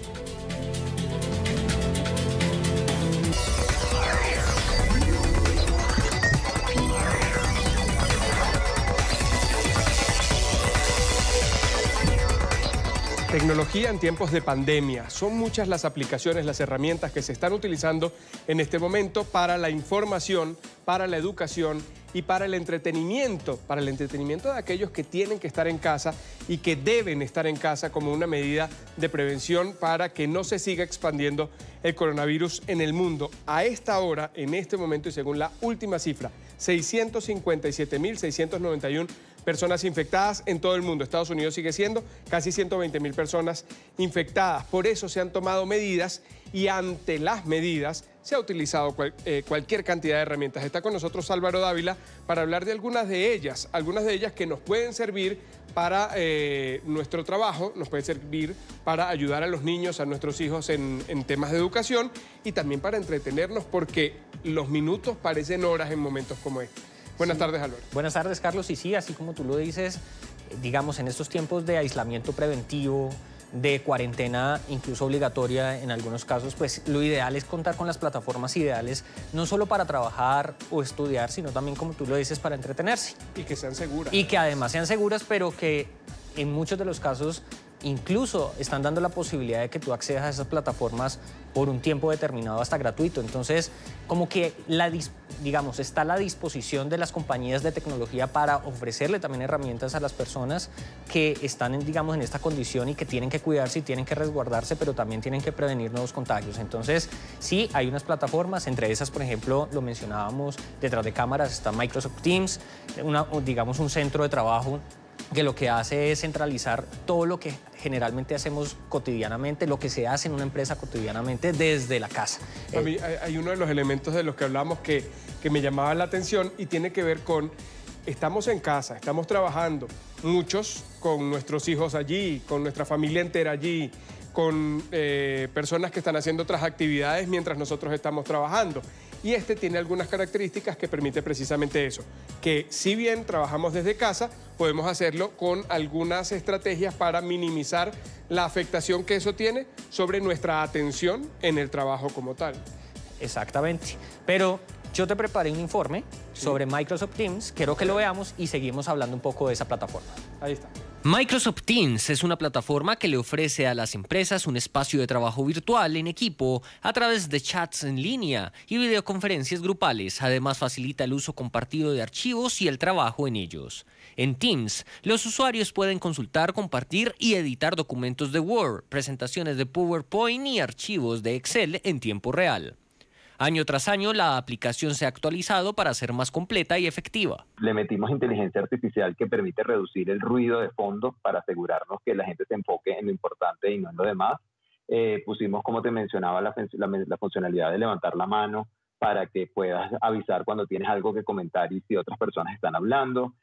Tecnología en tiempos de pandemia. Son muchas las aplicaciones, las herramientas que se están utilizando en este momento para la información, para la educación y para el entretenimiento de aquellos que tienen que estar en casa y que deben estar en casa como una medida de prevención para que no se siga expandiendo el coronavirus en el mundo. A esta hora, en este momento y según la última cifra, 657.691 personas infectadas en todo el mundo. Estados Unidos sigue siendo casi 120.000 personas infectadas. Por eso se han tomado medidas y ante las medidas se ha utilizado cualquier cantidad de herramientas. Está con nosotros Álvaro Dávila para hablar de algunas de ellas que nos pueden servir para nuestro trabajo, nos pueden servir para ayudar a los niños, a nuestros hijos en temas de educación y también para entretenernos porque los minutos parecen horas en momentos como este. Buenas tardes, Álvaro. Buenas tardes, Carlos. Y sí, así como tú lo dices, digamos, en estos tiempos de aislamiento preventivo, de cuarentena incluso obligatoria en algunos casos, pues lo ideal es contar con las plataformas ideales, no solo para trabajar o estudiar, sino también, como tú lo dices, para entretenerse. Y que sean seguras. Y que además sean seguras, pero que en muchos de los casos incluso están dando la posibilidad de que tú accedas a esas plataformas por un tiempo determinado hasta gratuito. Entonces, como que digamos, está a la disposición de las compañías de tecnología para ofrecerle también herramientas a las personas que están, digamos, en esta condición y que tienen que cuidarse y tienen que resguardarse, pero también tienen que prevenir nuevos contagios. Entonces, sí, hay unas plataformas, entre esas, por ejemplo, lo mencionábamos, detrás de cámaras está Microsoft Teams, digamos, un centro de trabajo que lo que hace es centralizar todo lo que generalmente hacemos cotidianamente, lo que se hace en una empresa cotidianamente desde la casa. A mí hay uno de los elementos de los que hablamos que me llamaba la atención y tiene que ver con, estamos en casa, estamos trabajando, muchos con nuestros hijos allí, con nuestra familia entera allí, con personas que están haciendo otras actividades mientras nosotros estamos trabajando. Y este tiene algunas características que permite precisamente eso, que si bien trabajamos desde casa, podemos hacerlo con algunas estrategias para minimizar la afectación que eso tiene sobre nuestra atención en el trabajo como tal. Exactamente, pero yo te preparé un informe sobre Microsoft Teams, quiero que lo veamos y seguimos hablando un poco de esa plataforma. Ahí está. Microsoft Teams es una plataforma que le ofrece a las empresas un espacio de trabajo virtual en equipo a través de chats en línea y videoconferencias grupales. Además, facilita el uso compartido de archivos y el trabajo en ellos. En Teams, los usuarios pueden consultar, compartir y editar documentos de Word, presentaciones de PowerPoint y archivos de Excel en tiempo real. Año tras año, la aplicación se ha actualizado para ser más completa y efectiva. Le metimos inteligencia artificial que permite reducir el ruido de fondo para asegurarnos que la gente se enfoque en lo importante y no en lo demás. Pusimos, como te mencionaba, la funcionalidad de levantar la mano para que puedas avisar cuando tienes algo que comentar y si otras personas están hablando.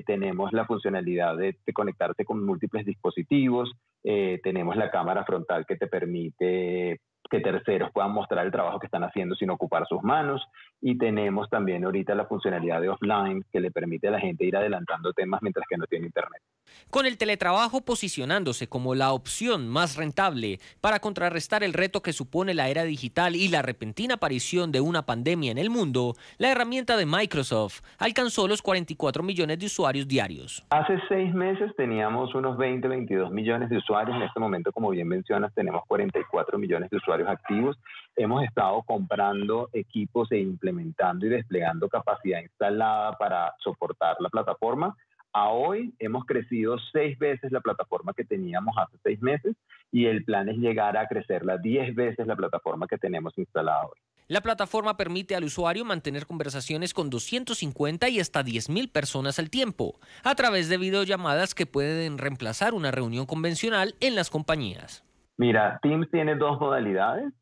Tenemos la funcionalidad de conectarte con múltiples dispositivos. Tenemos la cámara frontal que te permite que terceros puedan mostrar el trabajo que están haciendo sin ocupar sus manos. Y tenemos también ahorita la funcionalidad de offline que le permite a la gente ir adelantando temas mientras que no tiene internet. Con el teletrabajo posicionándose como la opción más rentable para contrarrestar el reto que supone la era digital y la repentina aparición de una pandemia en el mundo, la herramienta de Microsoft alcanzó los 44 millones de usuarios diarios. Hace 6 meses teníamos unos 22 millones de usuarios. En este momento, como bien mencionas, tenemos 44 millones de usuarios activos. Hemos estado comprando equipos e implementando y desplegando capacidad instalada para soportar la plataforma. A hoy hemos crecido 6 veces la plataforma que teníamos hace 6 meses y el plan es llegar a crecerla 10 veces la plataforma que tenemos instalada hoy. La plataforma permite al usuario mantener conversaciones con 250 y hasta 10.000 personas al tiempo, a través de videollamadas que pueden reemplazar una reunión convencional en las compañías. Mira, Teams tiene 2 modalidades.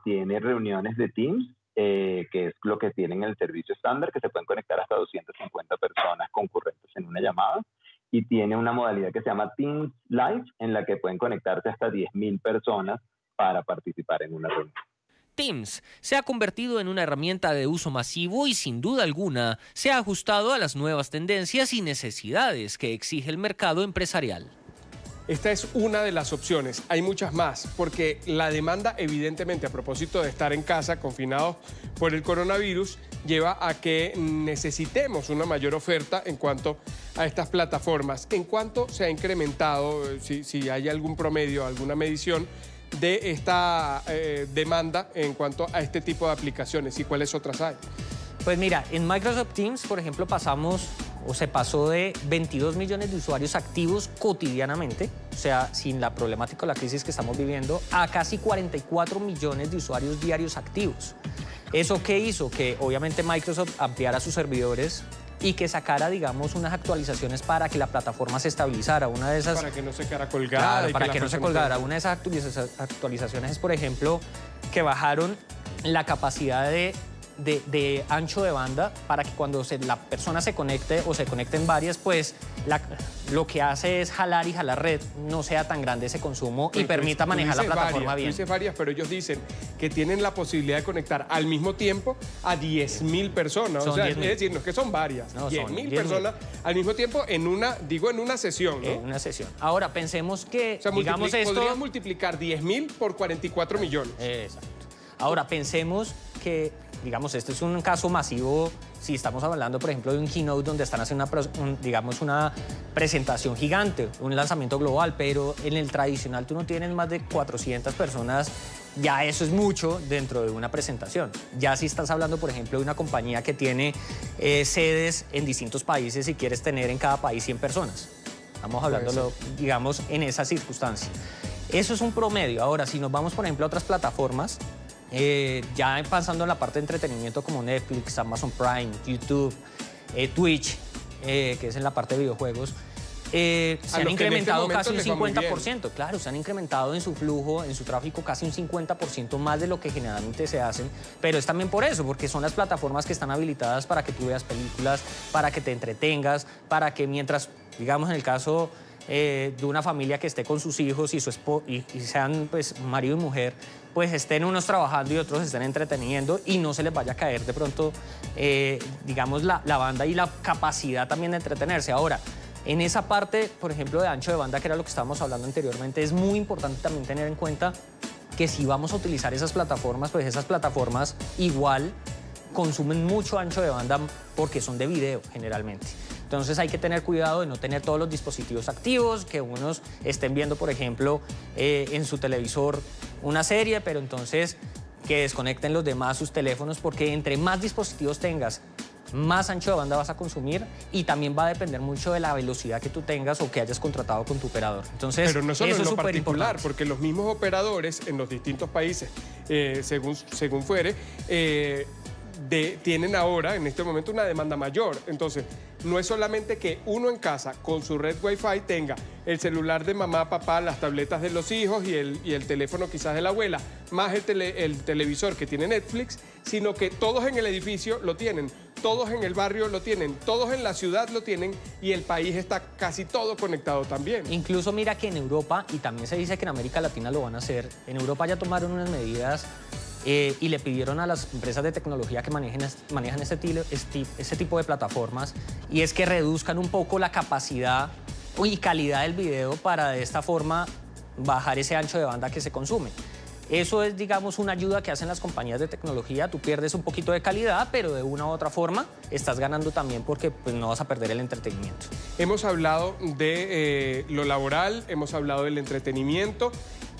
Tiene reuniones de Teams, que es lo que tienen el servicio estándar, que se pueden conectar hasta 250 personas concurrentes en una llamada, y tiene una modalidad que se llama Teams Live, en la que pueden conectarse hasta 10.000 personas para participar en una reunión. Teams se ha convertido en una herramienta de uso masivo y sin duda alguna se ha ajustado a las nuevas tendencias y necesidades que exige el mercado empresarial. Esta es una de las opciones, hay muchas más, porque la demanda evidentemente a propósito de estar en casa confinados por el coronavirus lleva a que necesitemos una mayor oferta en cuanto a estas plataformas. ¿En cuánto se ha incrementado, si hay algún promedio, alguna medición de esta demanda en cuanto a este tipo de aplicaciones y cuáles otras hay? Pues mira, en Microsoft Teams, por ejemplo, se pasó de 22 millones de usuarios activos cotidianamente, o sea, sin la problemática o la crisis que estamos viviendo, a casi 44 millones de usuarios diarios activos. ¿Eso qué hizo? Que obviamente Microsoft ampliara sus servidores y que sacara, digamos, unas actualizaciones para que la plataforma se estabilizara. Una de esas... Para que no se quedara colgada. Claro, para que no se colgara. Una de esas actualizaciones es, por ejemplo, que bajaron la capacidad de ancho de banda para que cuando la persona se conecte o se conecten varias, pues lo que hace es jalar y jalar red, no sea tan grande ese consumo y permita manejar la plataforma bien. Tú dices varias, pero ellos dicen que tienen la posibilidad de conectar al mismo tiempo a 10.000 personas. O sea, es decir, no es que son varias, no, 10.000 personas al mismo tiempo en una sesión, ¿no? En una sesión. Ahora, pensemos que, o sea, digamos esto... podrías multiplicar 10.000 por 44 millones. Exacto. Ahora, pensemos que, digamos, este es un caso masivo, si estamos hablando, por ejemplo, de un keynote donde están haciendo una presentación gigante, un lanzamiento global, pero en el tradicional tú no tienes más de 400 personas, ya eso es mucho dentro de una presentación. Ya si estás hablando, por ejemplo, de una compañía que tiene sedes en distintos países y quieres tener en cada país 100 personas. Estamos hablando, digamos, en esa circunstancia. Eso es un promedio. Ahora, si nos vamos, por ejemplo, a otras plataformas, ya pasando en la parte de entretenimiento como Netflix, Amazon Prime, YouTube, Twitch, que es en la parte de videojuegos, se han incrementado casi un 50%. Claro, se han incrementado en su flujo, en su tráfico, casi un 50% más de lo que generalmente se hacen. Pero es también por eso, porque son las plataformas que están habilitadas para que tú veas películas, para que te entretengas, para que mientras, digamos, en el caso de una familia que esté con sus hijos y sean pues marido y mujer, pues estén unos trabajando y otros estén entreteniendo y no se les vaya a caer de pronto, digamos, la banda y la capacidad también de entretenerse. Ahora, en esa parte, por ejemplo, de ancho de banda, que era lo que estábamos hablando anteriormente, es muy importante también tener en cuenta que si vamos a utilizar esas plataformas, pues esas plataformas igual consumen mucho ancho de banda porque son de video generalmente. Entonces hay que tener cuidado de no tener todos los dispositivos activos, que unos estén viendo, por ejemplo, en su televisor una serie, pero entonces que desconecten los demás sus teléfonos, porque entre más dispositivos tengas, más ancho de banda vas a consumir y también va a depender mucho de la velocidad que tú tengas o que hayas contratado con tu operador. Entonces, pero no solo eso en es lo particular, importante, porque los mismos operadores en los distintos países, según fuere, tienen ahora, en este momento, una demanda mayor. Entonces, no es solamente que uno en casa, con su red Wi-Fi, tenga el celular de mamá, papá, las tabletas de los hijos y el teléfono quizás de la abuela, más el televisor que tiene Netflix, sino que todos en el edificio lo tienen, todos en el barrio lo tienen, todos en la ciudad lo tienen y el país está casi todo conectado también. Incluso mira que en Europa, y también se dice que en América Latina lo van a hacer, en Europa ya tomaron unas medidas y le pidieron a las empresas de tecnología que manejan ese tipo de plataformas, y es que reduzcan un poco la capacidad y calidad del video para de esta forma bajar ese ancho de banda que se consume. Eso es, digamos, una ayuda que hacen las compañías de tecnología. Tú pierdes un poquito de calidad, pero de una u otra forma estás ganando también porque pues, no vas a perder el entretenimiento. Hemos hablado de lo laboral, hemos hablado del entretenimiento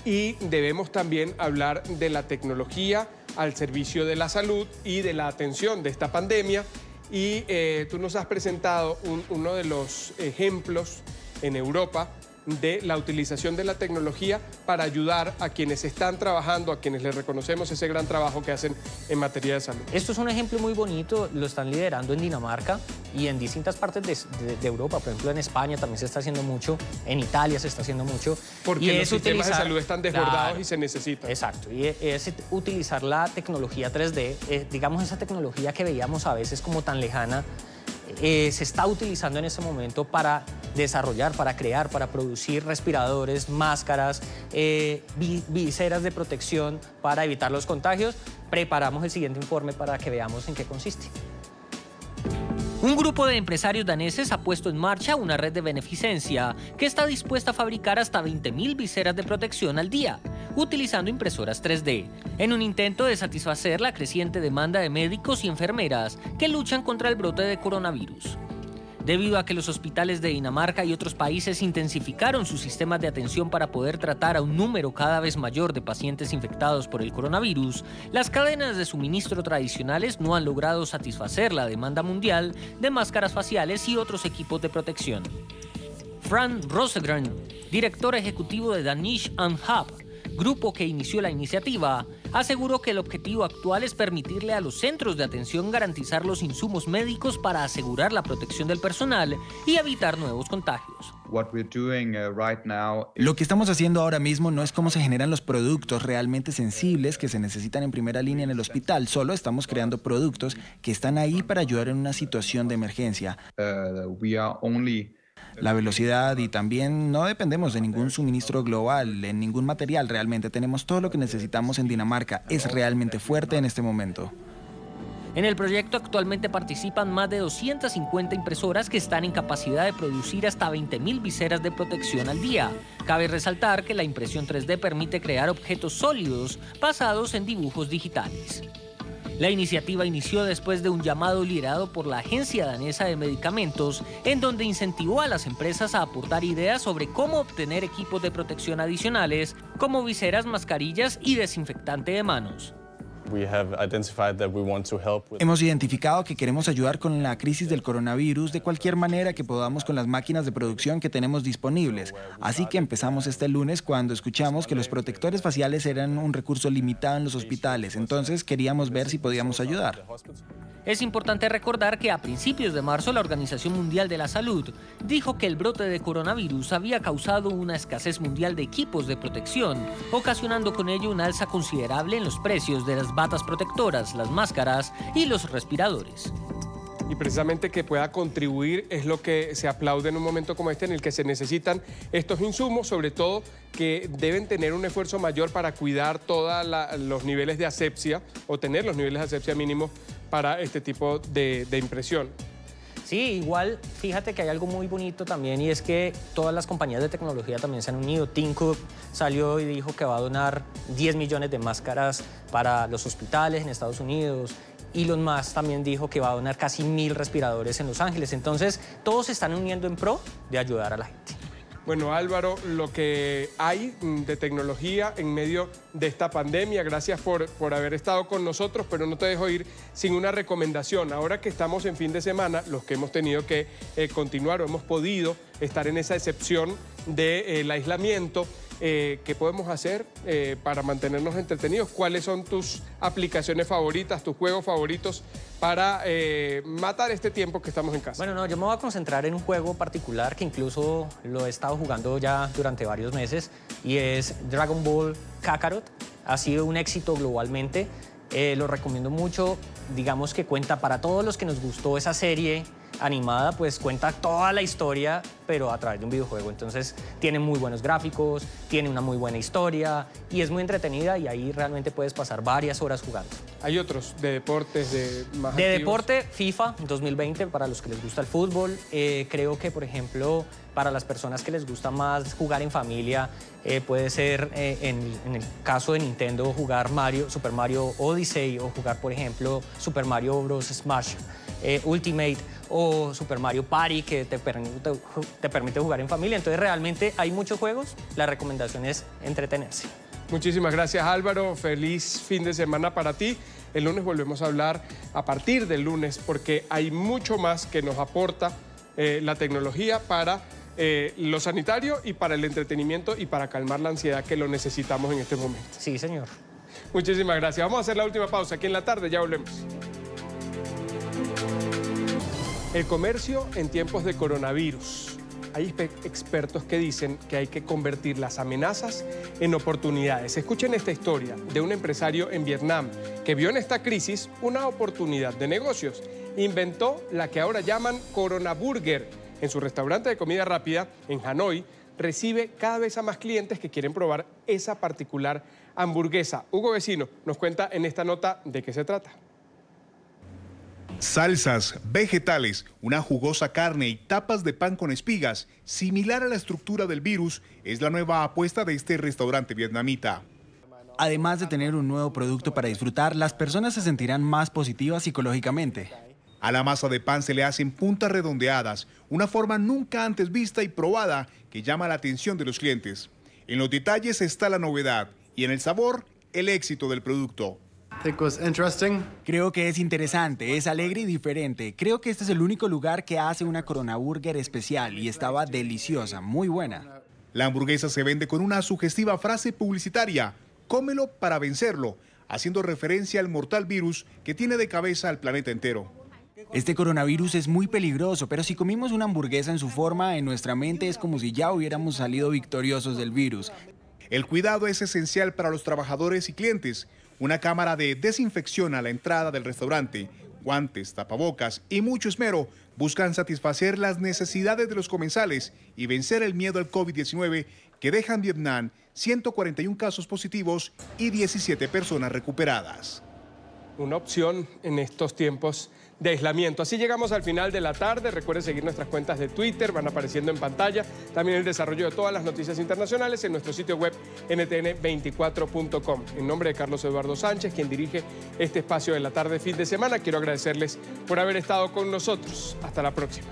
y debemos también hablar de la tecnología al servicio de la salud y de la atención de esta pandemia. Y tú nos has presentado uno de los ejemplos en Europa de la utilización de la tecnología para ayudar a quienes están trabajando, a quienes les reconocemos ese gran trabajo que hacen en materia de salud. Esto es un ejemplo muy bonito, lo están liderando en Dinamarca y en distintas partes de Europa. Por ejemplo, en España también se está haciendo mucho, en Italia se está haciendo mucho. Porque los sistemas de salud están desbordados y se necesitan. Exacto, y es utilizar la tecnología 3D, digamos esa tecnología que veíamos a veces como tan lejana, se está utilizando en este momento para desarrollar, para crear, para producir respiradores, máscaras, viseras de protección para evitar los contagios. Preparamos el siguiente informe para que veamos en qué consiste. Un grupo de empresarios daneses ha puesto en marcha una red de beneficencia que está dispuesta a fabricar hasta 20.000 viseras de protección al día, utilizando impresoras 3D, en un intento de satisfacer la creciente demanda de médicos y enfermeras que luchan contra el brote de coronavirus. Debido a que los hospitales de Dinamarca y otros países intensificaron sus sistemas de atención para poder tratar a un número cada vez mayor de pacientes infectados por el coronavirus, las cadenas de suministro tradicionales no han logrado satisfacer la demanda mundial de máscaras faciales y otros equipos de protección. Fran Rosegren, director ejecutivo de Danish Hub, grupo que inició la iniciativa, aseguró que el objetivo actual es permitirle a los centros de atención garantizar los insumos médicos para asegurar la protección del personal y evitar nuevos contagios. Lo que estamos haciendo ahora mismo no es cómo se generan los productos realmente sensibles que se necesitan en primera línea en el hospital, solo estamos creando productos que están ahí para ayudar en una situación de emergencia. La velocidad y también no dependemos de ningún suministro global, en ningún material realmente. Tenemos todo lo que necesitamos en Dinamarca. Es realmente fuerte en este momento. En el proyecto actualmente participan más de 250 impresoras que están en capacidad de producir hasta 20.000 viseras de protección al día. Cabe resaltar que la impresión 3D permite crear objetos sólidos basados en dibujos digitales. La iniciativa inició después de un llamado liderado por la Agencia Danesa de Medicamentos, en donde incentivó a las empresas a aportar ideas sobre cómo obtener equipos de protección adicionales, como viseras, mascarillas y desinfectante de manos. Hemos identificado que queremos ayudar con la crisis del coronavirus de cualquier manera que podamos con las máquinas de producción que tenemos disponibles. Así que empezamos este lunes cuando escuchamos que los protectores faciales eran un recurso limitado en los hospitales. Entonces queríamos ver si podíamos ayudar. Es importante recordar que a principios de marzo la Organización Mundial de la Salud dijo que el brote de coronavirus había causado una escasez mundial de equipos de protección, ocasionando con ello una alza considerable en los precios de las batas protectoras, las máscaras y los respiradores. Y precisamente que pueda contribuir es lo que se aplaude en un momento como este en el que se necesitan estos insumos, sobre todo que deben tener un esfuerzo mayor para cuidar todos los niveles de asepsia o tener los niveles de asepsia mínimos para este tipo de impresión. Sí, igual fíjate que hay algo muy bonito también y es que todas las compañías de tecnología también se han unido. Tim Cook salió y dijo que va a donar 10 millones de máscaras para los hospitales en Estados Unidos. Elon Musk también dijo que va a donar casi 1.000 respiradores en Los Ángeles. Entonces, todos se están uniendo en pro de ayudar a la gente. Bueno, Álvaro, lo que hay de tecnología en medio de esta pandemia, gracias por haber estado con nosotros, pero no te dejo ir sin una recomendación. Ahora que estamos en fin de semana, los que hemos tenido que continuar o hemos podido estar en esa excepción del aislamiento, ¿qué podemos hacer para mantenernos entretenidos? ¿Cuáles son tus aplicaciones favoritas, tus juegos favoritos para matar este tiempo que estamos en casa? Bueno, no, yo me voy a concentrar en un juego particular que incluso lo he estado jugando ya durante varios meses y es Dragon Ball Kakarot. Ha sido un éxito globalmente. Lo recomiendo mucho. Digamos que cuenta para todos los que nos gustó esa serie animada, pues cuenta toda la historia, pero a través de un videojuego. Entonces tiene muy buenos gráficos, tiene una muy buena historia y es muy entretenida y ahí realmente puedes pasar varias horas jugando. ¿Hay otros de deportes más de activos? Deporte, FIFA 2020 para los que les gusta el fútbol. Creo que, por ejemplo, para las personas que les gusta más jugar en familia, puede ser en el caso de Nintendo jugar Super Mario Odyssey o jugar, por ejemplo, Super Mario Bros. Smash Ultimate o Super Mario Party, que te permite jugar en familia. Entonces realmente hay muchos juegos, la recomendación es entretenerse. Muchísimas gracias, Álvaro, feliz fin de semana para ti. El lunes volvemos a hablar a partir del lunes porque hay mucho más que nos aporta la tecnología para lo sanitario y para el entretenimiento y para calmar la ansiedad que lo necesitamos en este momento. Sí, señor. Muchísimas gracias. Vamos a hacer la última pausa aquí en la tarde, ya volvemos. El comercio en tiempos de coronavirus. Hay expertos que dicen que hay que convertir las amenazas en oportunidades. Escuchen esta historia de un empresario en Vietnam que vio en esta crisis una oportunidad de negocios. Inventó la que ahora llaman Corona Burger. En su restaurante de comida rápida en Hanoi recibe cada vez a más clientes que quieren probar esa particular hamburguesa. Hugo Vecino nos cuenta en esta nota de qué se trata. Salsas, vegetales, una jugosa carne y tapas de pan con espigas, similar a la estructura del virus, es la nueva apuesta de este restaurante vietnamita. Además de tener un nuevo producto para disfrutar, las personas se sentirán más positivas psicológicamente. A la masa de pan se le hacen puntas redondeadas, una forma nunca antes vista y probada que llama la atención de los clientes. En los detalles está la novedad y en el sabor, el éxito del producto. Creo que es interesante, es alegre y diferente. Creo que este es el único lugar que hace una Corona Burger especial y estaba deliciosa, muy buena. La hamburguesa se vende con una sugestiva frase publicitaria, cómelo para vencerlo, haciendo referencia al mortal virus que tiene de cabeza al planeta entero. Este coronavirus es muy peligroso, pero si comimos una hamburguesa en su forma, en nuestra mente es como si ya hubiéramos salido victoriosos del virus. El cuidado es esencial para los trabajadores y clientes. Una cámara de desinfección a la entrada del restaurante, guantes, tapabocas y mucho esmero buscan satisfacer las necesidades de los comensales y vencer el miedo al COVID-19 que deja en Vietnam 141 casos positivos y 17 personas recuperadas. Una opción en estos tiempos de aislamiento. Así llegamos al final de la tarde. Recuerden seguir nuestras cuentas de Twitter, van apareciendo en pantalla. También el desarrollo de todas las noticias internacionales en nuestro sitio web ntn24.com. En nombre de Carlos Eduardo Sánchez, quien dirige este espacio de la tarde fin de semana, quiero agradecerles por haber estado con nosotros. Hasta la próxima.